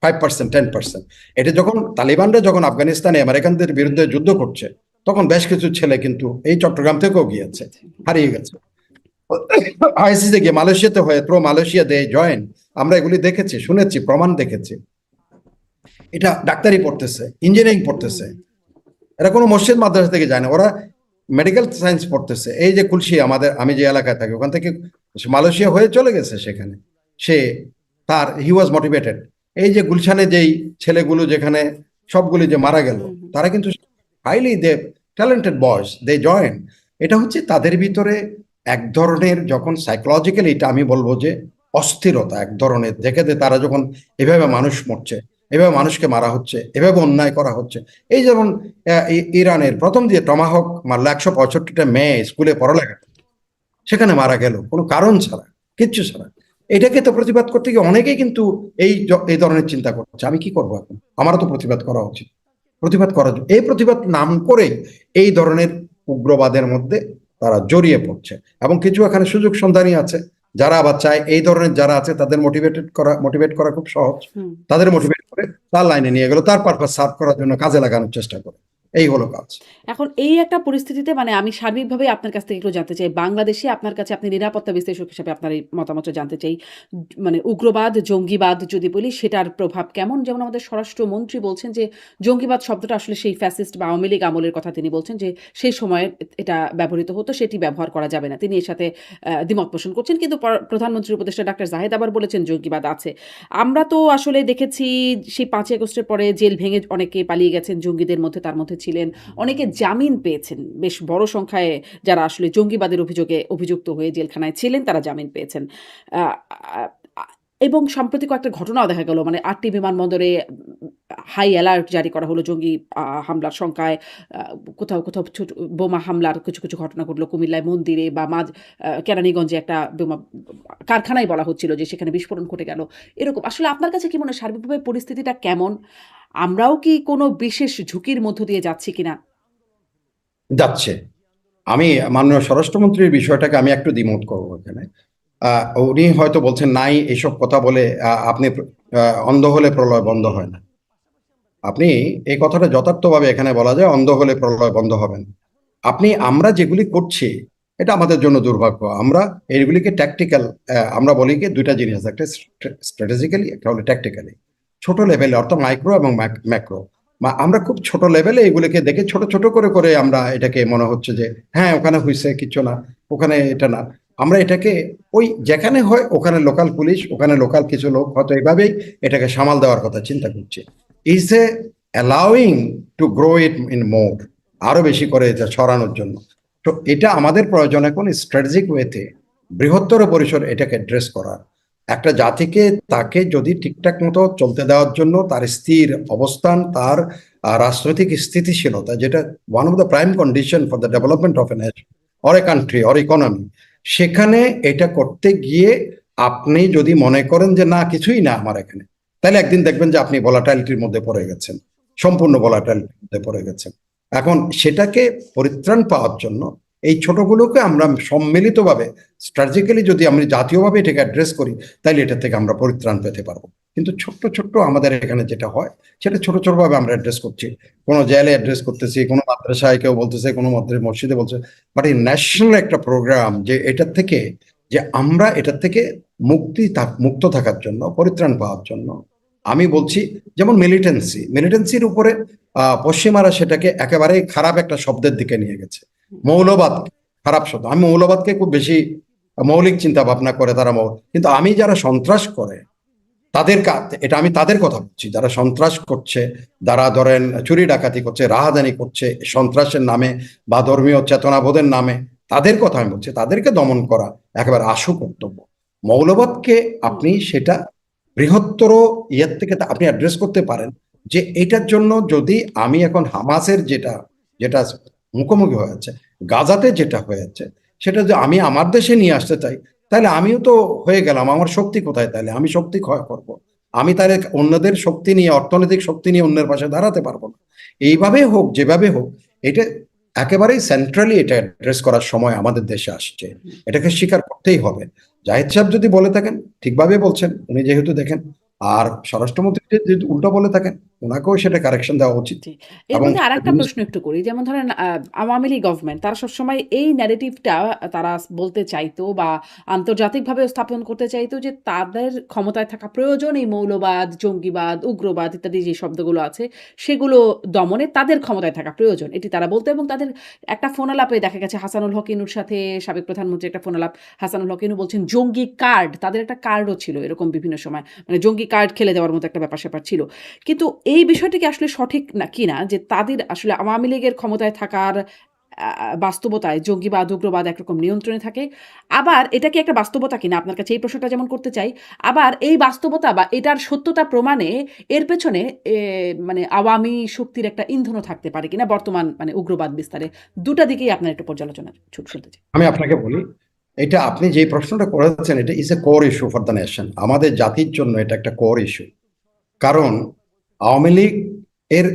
5%, 10%। এটা যখন তালিবানরা যখন আফগানিস্তানে আমেরিকানদের বিরুদ্ধে যুদ্ধ করছে, তখন বেশ কিছু ছেলে কিন্তু এই চট্টগ্রাম থেকেও গিয়েছে, আচ্ছা। হারিয়ে গেছে। আইসিসে গিয়ে মালয়েশিয়াতে হয়ে প্রো মালয়েশিয়া দে জয়েন, আমরা এগুলি দেখেছি, শুনেছি, প্রমাণ দেখেছি। এটা ডাক্তারি পড়তেছে, ইঞ্জিনিয়ারিং পড়তেছে, হুম, এরা কোনো মসজিদ মাদ্রাসা থেকে যায় না, ওরা মেডিকেল সায়েন্স পড়তেছে। এই যে কুলসি, আমাদের, আমি যে এলাকায় থাকি ওখান থেকে মালয়েশিয়া হয়ে চলে গেছে সেখানে, সে তার হি ওয়াজ মোটিভেটেড। এই যে গুলশানে যেই ছেলেগুলো যেখানে সবগুলি যে মারা গেল, হুম, হুম, তারা কিন্তু হাইলি দে ট্যালেন্টেড বয়স, দে জয়েন। এটা হচ্ছে তাদের ভিতরে এক ধরনের, যখন সাইকোলজিক্যালি, এটা আমি বলবো যে অস্থিরতা এক ধরনের দেখে, তারা যখন এভাবে মানুষ মরছে, এভাবে মানুষকে মারা হচ্ছে, এভাবে অন্যায় করা হচ্ছে। এই যেমন ইরানের প্রথম দিয়ে টমাহক মারলো, 165টা মেয়ে স্কুলে পড়ালেখা করতো, সেখানে মারা গেল কোনো কারণ ছাড়া, কিচ্ছু ছাড়া। এটাকে তো প্রতিবাদ করতে গিয়ে অনেকেই কিন্তু এই ধরনের চিন্তা করছে, আমি কি করবো এখন, আমারও তো প্রতিবাদ করা উচিত। প্রতিবাদ করার জন্য এই প্রতিবাদ নাম করে এই ধরনের উগ্রবাদের মধ্যে তারা জড়িয়ে পড়ছে। এবং কিছু এখানে সুযোগ সন্ধানী আছে যারা আবার চায় এই ধরনের যারা আছে তাদের মোটিভেট করা খুব সহজ। হুম। তাদের মোটিভেট করে তার লাইনে নিয়ে গেল, তার পারপাস সার্ভ করার জন্য কাজে লাগানোর চেষ্টা করে। এই হলো কাজ। এখন এই একটা পরিস্থিতিতে মানে আমি সার্বিকভাবে আপনার কাছ থেকে একটু জানতে চাই, বাংলাদেশে আপনার কাছে, আপনি নিরাপত্তা বিশ্লেষক হিসেবে আপনার এই মতামতটা জানতে চাই। মানে উগ্রবাদ, জঙ্গিবাদ যদি বলি সেটার প্রভাব কেমন? যেমন আমাদের স্বরাষ্ট্রমন্ত্রী বলছেন যে জঙ্গিবাদ শব্দটা আসলে সেই ফ্যাসিস্ট বা আওয়ামী লীগ আমলের কথা তিনি বলছেন যে সেই সময়ে এটা ব্যবহৃত হতো, সেটি ব্যবহার করা যাবে না। তিনি এর সাথে দ্বিমত পোষণ করছেন। কিন্তু প্রধানমন্ত্রীর উপদেষ্টা ডাক্তার জাহেদ আবার বলেছেন জঙ্গিবাদ আছে। আমরা তো আসলে দেখেছি সেই 5ই আগস্টের পরে জেল ভেঙে অনেকে পালিয়ে গেছেন জঙ্গিদের মধ্যে, তার মধ্যে ছিলেন অনেকে জামিন পেয়েছেন। বেশ বড় সংখ্যায় যারা আসলে জঙ্গিবাদের অভিযোগে অভিযুক্ত হয়ে জেলখানায় ছিলেন তারা জামিন পেয়েছেন। আ আ আ এবং সম্প্রতি কয়েকটা ঘটনাও দেখা গেল, মানে ৮টি বিমানবন্দরে হাই অ্যালার্ট জারি করা হলো জঙ্গি হামলার শঙ্কায়। আ কোথাও ছোট বোমা হামলার কিছু ঘটনা ঘটলো কুমিল্লায় মন্দিরে বা কেরানীগঞ্জে একটা বোমা কারখানায় বলা হচ্ছিল যে সেখানে বিস্ফোরণ ঘটে গেল। এরকম আসলে আপনার কাছে কি মনে হয় সার্বিকভাবে পরিস্থিতিটা কেমন? আমরাও কি কোনো বিশেষ ঝুঁকির মধ্য দিয়ে যাচ্ছি কিনা? যাচ্ছে। আমি মাননীয় স্বরাষ্ট্রমন্ত্রীর বিষয়টাকে আমি একটু দ্বিমত করবো এখানে। উনি হয়তো বলছেন নাই এসব কথা বলে আপনি অন্ধ হলে প্রলয় বন্ধ হয় না। আপনি এই কথাটা যথার্থভাবে এখানে বলা যায়, অন্ধ হলে প্রলয় বন্ধ হবে না। আমরা যেগুলি করছি এটা আমাদের জন্য দুর্ভাগ্য। আমরা এইগুলিকে ট্যাকটিক্যাল, আমরা বলি কি দুইটা জিনিস আছে, একটা স্ট্র্যাটেজিক্যালি, একটা হলো ট্যাকটিক্যালি। ছোট লেভেলে অর্থাৎ মাইক্রো এবং ম্যাক্রো, আমরা খুব ছোট লেভেলে এগুলিকে দেখে ছোট ছোট করে আমরা এটাকে মনে হচ্ছে যে হ্যাঁ ওখানে হয়েছে কিছু না, ওখানে এটা না। আমরা এটাকে ওই যেখানে হয় ওখানে লোকাল পুলিশ, ওখানে লোকাল কিছু লোক হয়তো এইভাবেই এটাকে সামাল দেওয়ার কথা চিন্তা করছে। Is a allowing to grow it in মোর, আরো বেশি করে এটা ছড়ানোর জন্য। তো এটা আমাদের প্রয়োজন এখন স্ট্র্যাটেজিক ওয়েতে বৃহত্তর পরিসর এটাকে অ্যাড্রেস করার। একটা জাতিকে তাকে যদি ঠিকঠাক মতো চলতে দেওয়ার জন্য তার স্থির অবস্থান, তার রাজনৈতিক স্থিতিশীলতা, যেটা one of the prime condition for the development of a nation or a country or economy, সেখানে এটা করতে গিয়ে আপনি যদি মনে করেন যে না কিছুই না আমার এখানে, তাহলে একদিন দেখবেন যে আপনি ভলাটাইলিটির মধ্যে পড়ে গেছেন, সম্পূর্ণ ভলাটাইলিটির মধ্যে পড়ে গেছেন। এখন সেটাকে পরিত্রাণ পাওয়ার জন্য এই ছোটগুলোকে আমরা সম্মিলিতভাবে স্ট্র্যাটেজিক্যালি যদি আমরা জাতীয়ভাবে এটাকে অ্যাড্রেস করি, তাহলে এটা থেকে আমরা পরিত্রাণ পেতে পারবো। কিন্তু ছোট্ট আমাদের এখানে যেটা হয় সেটা ছোট ভাবে আমরা অ্যাড্রেস করছি। কোনো জেলে অ্যাড্রেস করতেছি, কোনো মাদ্রাসায় কেউ বলতেছে, কোনো মসজিদে বলছে। বাট এই ন্যাশনাল একটা প্রোগ্রাম যে এটার থেকে, যে আমরা এটার থেকে মুক্ত থাকার জন্য, পরিত্রাণ পাওয়ার জন্য আমি বলছি, যেমন মিলিটেন্সির উপরে পশ্চিমারা সেটাকে একেবারেই খারাপ একটা শব্দের দিকে নিয়ে গেছে। মৌলবাদ খারাপ শব্দ, আমি মৌলবাদকে খুব বেশি মৌলিক চিন্তা ভাবনা করে তারা কিন্তু আমি যারা সন্ত্রাস করে তাদের এটা আমি তাদের কথা বলছি, যারা সন্ত্রাস করছে, যারা ধরেন চুরি ডাকাতি করছে, রাহাজানি করছে সন্ত্রাসের নামে বা ধর্মীয় চেতনাবোধের নামে, তাদের কথা আমি বলছি। তাদেরকে দমন করা একেবারে আশু কর্তব্য। মৌলবাদকে আপনি সেটা বৃহত্তর ইয়ের থেকে আপনি অ্যাড্রেস করতে পারেন, যে এটার জন্য যদি আমি এখন হামাসের যেটা যেটা মুখোমুখি হয়েছে, গাজাতে যেটা হয়েছে, সেটা যদি আমি আমার দেশে নিয়ে আসতে চাই, তাহলে আমিও তো হয়ে গেলাম, আমার শক্তি কোথায়? তাহলে আমি শক্তি ক্ষয় করব। আমি তাহলে অন্যদের শক্তি নিয়ে, অর্থনৈতিক শক্তি নিয়ে অন্যের পাশে দাঁড়াতে পারবো না। এইভাবে হোক, যেভাবে হোক, এটা একেবারেই সেন্ট্রালি এটা অ্যাড্রেস করার সময় আমাদের দেশে আসছে। এটাকে স্বীকার করতেই হবে। জাহিদ সাহেব যদি বলে থাকেন ঠিকভাবে বলছেন, উনি যেহেতু দেখেন, আর স্বরাষ্ট্রমন্ত্রী যদি উল্টো বলে থাকেন, ওনাকেও সেটা কারেকশন দেওয়া উচিত। জি। এর এবং মধ্যে আরেকটা প্রশ্ন একটু করি। যেমন ধরেন আওয়ামী লীগ গভর্নমেন্ট তারা সবসময় এই ন্যারেটিভটা তারা বলতে চাইতো বা আন্তর্জাতিকভাবে স্থাপন করতে চাইতো যে তাদের ক্ষমতায় থাকা প্রয়োজন এই মৌলবাদ, জঙ্গিবাদ, উগ্রবাদ ইত্যাদি যে শব্দগুলো আছে সেগুলো দমনে তাদের ক্ষমতায় থাকা প্রয়োজন। এটি তারা বলতো এবং তাদের একটা ফোনালাপে দেখা গেছে হাসানুল হক ইনুর সাথে সাবেক প্রধানমন্ত্রী একটা ফোনালাপ, হাসানুল হক ইনু বলছেন জঙ্গি কার্ড, তাদের একটা কার্ডও ছিল এরকম বিভিন্ন সময়। মানে জঙ্গি কার্ড খেলে দেওয়ার মতো একটা ব্যাপার-স্যাপার ছিল। কিন্তু এই বিষয়টি কি আসলে সঠিক না কিনা যে তাদের আসলে আওয়ামী লীগের ক্ষমতায় থাকার বাস্তবতায় জঙ্গিবাদ উগ্রবাদ একরকম নিয়ন্ত্রণে থাকে, আবার এটা কি একটা বাস্তবতা কিনা আপনার কাছে এই প্রশ্নটা যেমন করতে চাই, আবার এই বাস্তবতা বা এটার সত্যতা প্রমাণে এর পেছনে মানে আওয়ামী শক্তির একটা ইন্ধনও থাকতে পারে কিনা বর্তমান মানে উগ্রবাদ বিস্তারে, দুটা দিকেই আপনার একটু পর্যালোচনা শুনতে চাই। আমি আপনাকে বলি, এটা আপনি যে প্রশ্নটা করেছেন এটা is a core issue for the nation. আমাদের জাতির জন্য এটা একটা কোর ইস্যু। কারণ আওয়ামী লীগ এর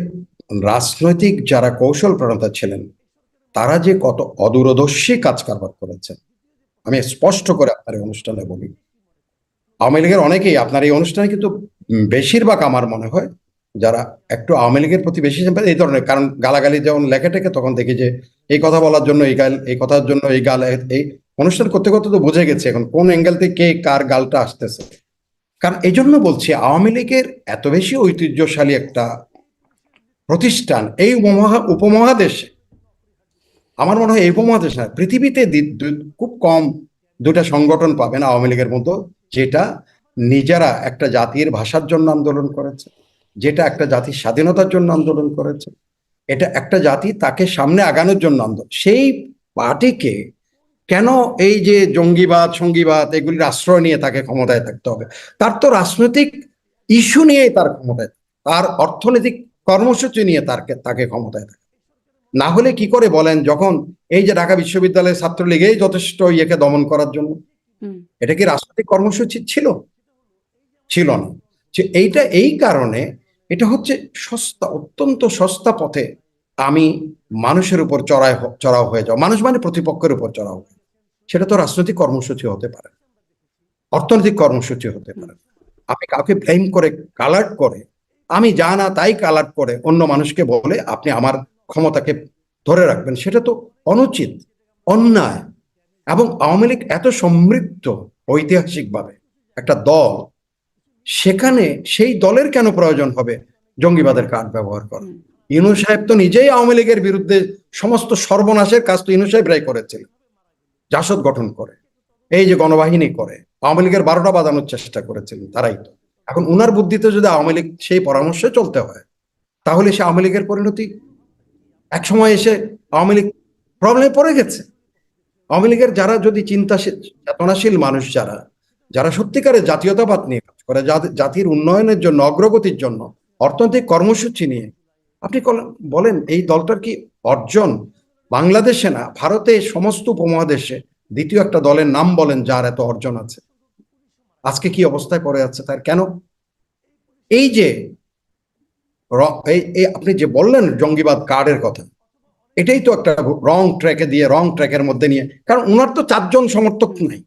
রাজনৈতিক যারা কৌশল প্রণেতা ছিলেন তারা যে কত অদূরদর্শী কাজ কারবার করেছেন আমি স্পষ্ট করে আপনার এই অনুষ্ঠানে বলি। আওয়ামী লীগের অনেকেই আপনার এই অনুষ্ঠানে কিন্তু বেশিরভাগ আমার মনে হয় যারা একটু আওয়ামী লীগের প্রতি বেশি sympathy এই ধরনের, কারণ গালাগালি যখন লেখে টেকে তখন দেখি যে এই কথা বলার জন্য এই গাল, এই কথার জন্য এই গাল, এই অনুষ্ঠান করতে করতে তো বুঝে গেছে এখন কোন অ্যাঙ্গেল থেকে কে কার গালটা আসতেছে। কারণ এই জন্য বলছি আওয়ামী লীগের এত বেশি ঐতিহ্যশালী একটা প্রতিষ্ঠান এই উপমহাদেশে, আমার মনে হয় এই উপমহাদেশ না পৃথিবীতে খুব কম দুটা সংগঠন পাবেন আওয়ামী লীগের মতো যেটা নিজেরা একটা জাতির ভাষার জন্য আন্দোলন করেছে, যেটা একটা জাতির স্বাধীনতার জন্য আন্দোলন করেছে, এটা একটা জাতি তাকে সামনে আগানোর জন্য আন্দোলন। সেই পার্টিকে কেন এই যে জঙ্গিবাদ সঙ্গীবাদ এগুলির আশ্রয় নিয়ে তাকে ক্ষমতায় থাকতে হবে? তার তো রাজনৈতিক ইস্যু নিয়েই তার ক্ষমতায়, তার অর্থনৈতিক কর্মসূচি নিয়ে তাকে ক্ষমতায় থাকে। না হলে কি করে বলেন যখন এই যে ঢাকা বিশ্ববিদ্যালয়ের ছাত্রলীগেই যথেষ্ট ইয়েকে দমন করার জন্য, এটা কি রাজনৈতিক কর্মসূচি ছিল? ছিল না। যে এইটা এই কারণে এটা হচ্ছে সস্তা, অত্যন্ত সস্তা পথে আমি মানুষের উপর চড়াও হয়ে যাও, মানুষ মানে প্রতিপক্ষের উপর চড়াও হয়ে, সেটা তো রাজনৈতিক কর্মসূচি হতে পারে, অর্থনৈতিক কর্মসূচি হতে পারে। আপনি কাউকে ব্লেম করে কালার্ট করে, আমি যা না তাই কালার্ট করে অন্য মানুষকে বলে আপনি আমার ক্ষমতাকে ধরে রাখবেন, সেটা তো অনুচিত, অন্যায়। এবং আওয়ামী লীগ এত সমৃদ্ধ ঐতিহাসিকভাবে একটা দল, সেখানে সেই দলের কেন প্রয়োজন হবে জঙ্গিবাদের কার্ড ব্যবহার করা? ইউনূস সাহেব তো নিজেই আওয়ামী লীগের বিরুদ্ধে সমস্ত সর্বনাশের কাজ তো ইউনূস সাহেবরাই করেছিলেন, জাসদ গঠন করে, এই যে গণবাহিনী করে, আওয়ামী লীগের 12টা বাজানোর চেষ্টা করেছিলেন তারাই তো। এখন উনার বুদ্ধিতে যদি আওয়ামী লীগ সেই পরামর্শে চলতে হয় তাহলে সে আওয়ামী লীগের পরিণতি এক সময় এসে আওয়ামী লীগ প্রবলেমে পড়ে গেছে। আওয়ামী লীগের যারা যদি চিন্তাশীল চেতনাশীল মানুষ, যারা যারা সত্যিকারের জাতীয়তাবাদ নিয়ে কাজ করে, জাতির উন্নয়নের জন্য অগ্রগতির জন্য অর্থনৈতিক কর্মসূচি নিয়ে, আপনি বলেন এই দলটার কি অর্জন বাংলাদেশে না ভারতে সমস্ত উপমহাদেশে দ্বিতীয় একটা দলের নাম বলেন যার এত অর্জন আছে, আজকে কি অবস্থায় পড়ে আছে তার? কেন? এই যে আপনি যে বললেন জঙ্গিবাদ কার্ডের কথা, এটাই তো একটা রং ট্র্যাকে দিয়ে, রং ট্র্যাকের মধ্যে নিয়ে, কারণ উনার তো 4জন সমর্থক নাই,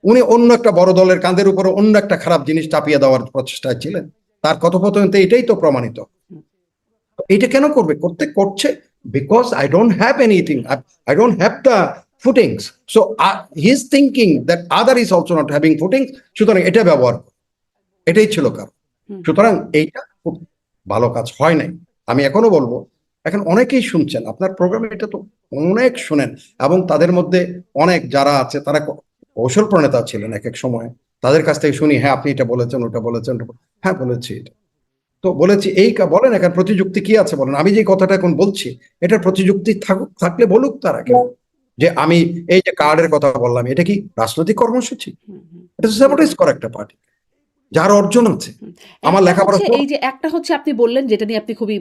উনি অন্য একটা বড় দলের কাঁধের উপরে অন্য একটা খারাপ জিনিস চাপিয়ে দেওয়ার প্রচেষ্টায় ছিলেন। তার কথোপকথনতে এটাই তো প্রমাণিত। এটা কেন করবে? করছে because I don't have anything, I don't have the footings, so he is thinking that other is also not having footings, সুতরাং এটা ব্যবহার করে, এটাই ছিল কারণ। সুতরাং এইটা খুব ভালো কাজ হয় নাই। আমি এখনো বলবো, এখন অনেকেই শুনছেন আপনার প্রোগ্রামে, এটা তো অনেক শুনেন, এবং তাদের মধ্যে অনেক যারা আছে তারা কৌশল প্রণেতা ছিলেন এক এক সময়, তাদের কাছ থেকে শুনি হ্যাঁ আপনি এটা বলেছেন, ওটা বলেছেন, হ্যাঁ বলেছি, এটা তো বলেছি, এই বলেন এখন প্রতিযুক্তি কি আছে বলেন? আমি যে কথাটা এখন বলছি এটার প্রতিযুক্তি থাকলে বলুক তারা, কেউ যে আমি এই যে কার্ডের কথা বললাম এটা কি রাজনৈতিক কর্মসূচি? এটা স্যাবোটেজ করে একটা পার্টি যার অর্জন আছে। আমার লেখাপড়া এই যে একটা হচ্ছে আপনি বললেন যেটা নিয়ে আপনি খুবই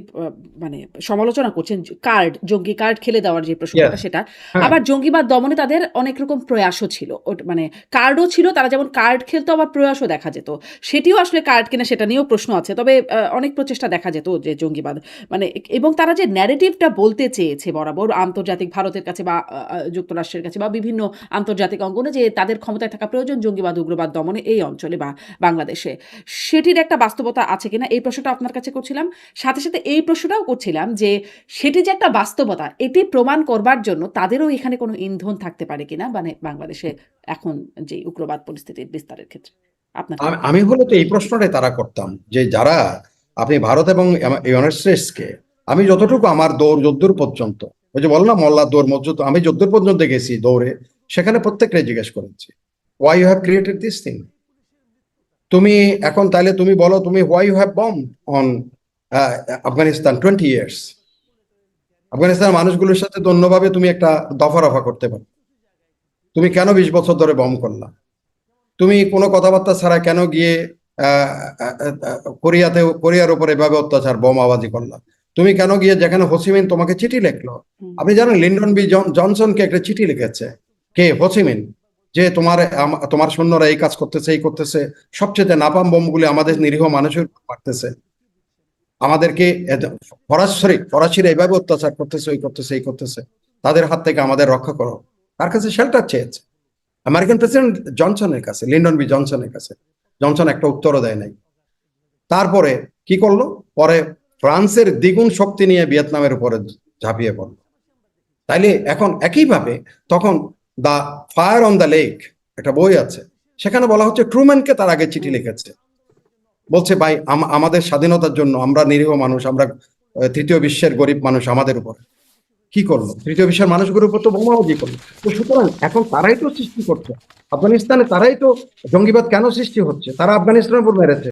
মানে সমালোচনা করছেন, কার্ড, জঙ্গি কার্ড খেলে দেওয়ার যে প্রসঙ্গটা, সেটা আবার জঙ্গিবাদ দমনে তাদের অনেক রকম প্রয়াসও ছিল, মানে কার্ডও ছিল, তারা যেমন কার্ড খেলতো আবার প্রয়াসও দেখা যেত, সেটিও আসলে কার্ড কিনা সেটা নিয়েও প্রশ্ন আছে, তবে অনেক প্রচেষ্টা দেখা যেত যে জঙ্গিবাদ মানে, এবং তারা যে ন্যারেটিভটা বলতে চেয়েছে বরাবর আন্তর্জাতিক, ভারতের কাছে বা যুক্তরাষ্ট্রের কাছে বা বিভিন্ন আন্তর্জাতিক অঙ্গনে, যে তাদের ক্ষমতায় থাকা প্রয়োজন জঙ্গিবাদ উগ্রবাদ দমনে এই অঞ্চলে বা বাংলাদেশে, সেটির একটা বাস্তবতা আছে কিনা এই প্রশ্নটা আপনার কাছে করছিলাম। সাথে সাথে এই প্রশ্নটাও করছিলাম যে সেটি যে একটা বাস্তবতা এটি প্রমাণ করবার জন্য তাদেরও এখানে কোনো ইন্ধন থাকতে পারে কিনা, মানে বাংলাদেশে এখন যে উগ্রবাদ পরিস্থিতির বিস্তারের ক্ষেত্রে আপনার। আমি হলো তো এই প্রশ্নটাই তারা করতাম যে যারা আপনি ভারত এবং ইউনাইটেড স্টেটসকে, আমি যতটুকু আমার দৌড় যদ্দূর পর্যন্ত, ওই যে বললাম মোল্লার দৌড় মসজিদ, আমি যদ্দূর পর্যন্ত গেছি দৌড়ে, সেখানে প্রত্যেকটাই জিজ্ঞেস করেছি why you have created this thing. তুমি এখন তাহলে তুমি বলো তুমি why you have bomb on Afghanistan 20 years, আফগানিস্তানের মানুষগুলোর সাথে তো অন্যভাবে তুমি একটা দফা রফা করতে পারো। তুমি কেন 20 বছর ধরে বম করলা? তুমি কোনো কথাবার্তা ছাড়া কেন গিয়ে কোরিয়ার উপর এভাবে অত্যাচার বোমাবাজি করলা? তুমি কেন গিয়ে, যেখানে হোসিমিন তোমাকে চিঠি লিখলো, আপনি জানেন লিন্ডন বি জনসনকে একটা চিঠি লিখেছে কে? হোসিমিন, যে তোমার সৈন্যরা এই কাজ করতেছে, এই করতেছে, সবচেয়ে নাপাম বোমগুলি আমাদের নিরীহ মানুষের উপর মারতেছে, আমাদেরকে ফরাসিরা এইভাবে অত্যাচার করতেছে, ওই করতেছে, এই করতেছে, তাদের হাত থেকে আমাদের রক্ষা করো। তার কাছে শেল্টার চেয়েছে, আমেরিকান প্রেসিডেন্ট জনসনের কাছে, লিন্ডন বি জনসনের কাছে। জনসন একটা উত্তরও দেয় নাই। তারপরে কি করলো? পরে ফ্রান্সের দ্বিগুণ শক্তি নিয়ে ভিয়েতনামের উপরে ঝাঁপিয়ে পড়লো। তাইলে এখন একইভাবে তখন the fire on the lake একটা বই আছে, সেখানে বলা হচ্ছে ট্রুম্যানকে তার আগে চিঠি লিখেছে, বলছে ভাই আমাদের স্বাধীনতার জন্য, আমরা নিরীহ মানুষ, আমরা তৃতীয় বিশ্বের গরিব মানুষ, আমাদের উপরে কি করলো? তৃতীয় বিশ্বের মানুষগুলোর উপর তো বোমাবাজি করলো। তো সুতরাং এখন তারাই তো সৃষ্টি করছে আফগানিস্তানে, তারাই তো জঙ্গিবাদ কেন সৃষ্টি হচ্ছে? তারা আফগানিস্তানের উপর মেরেছে।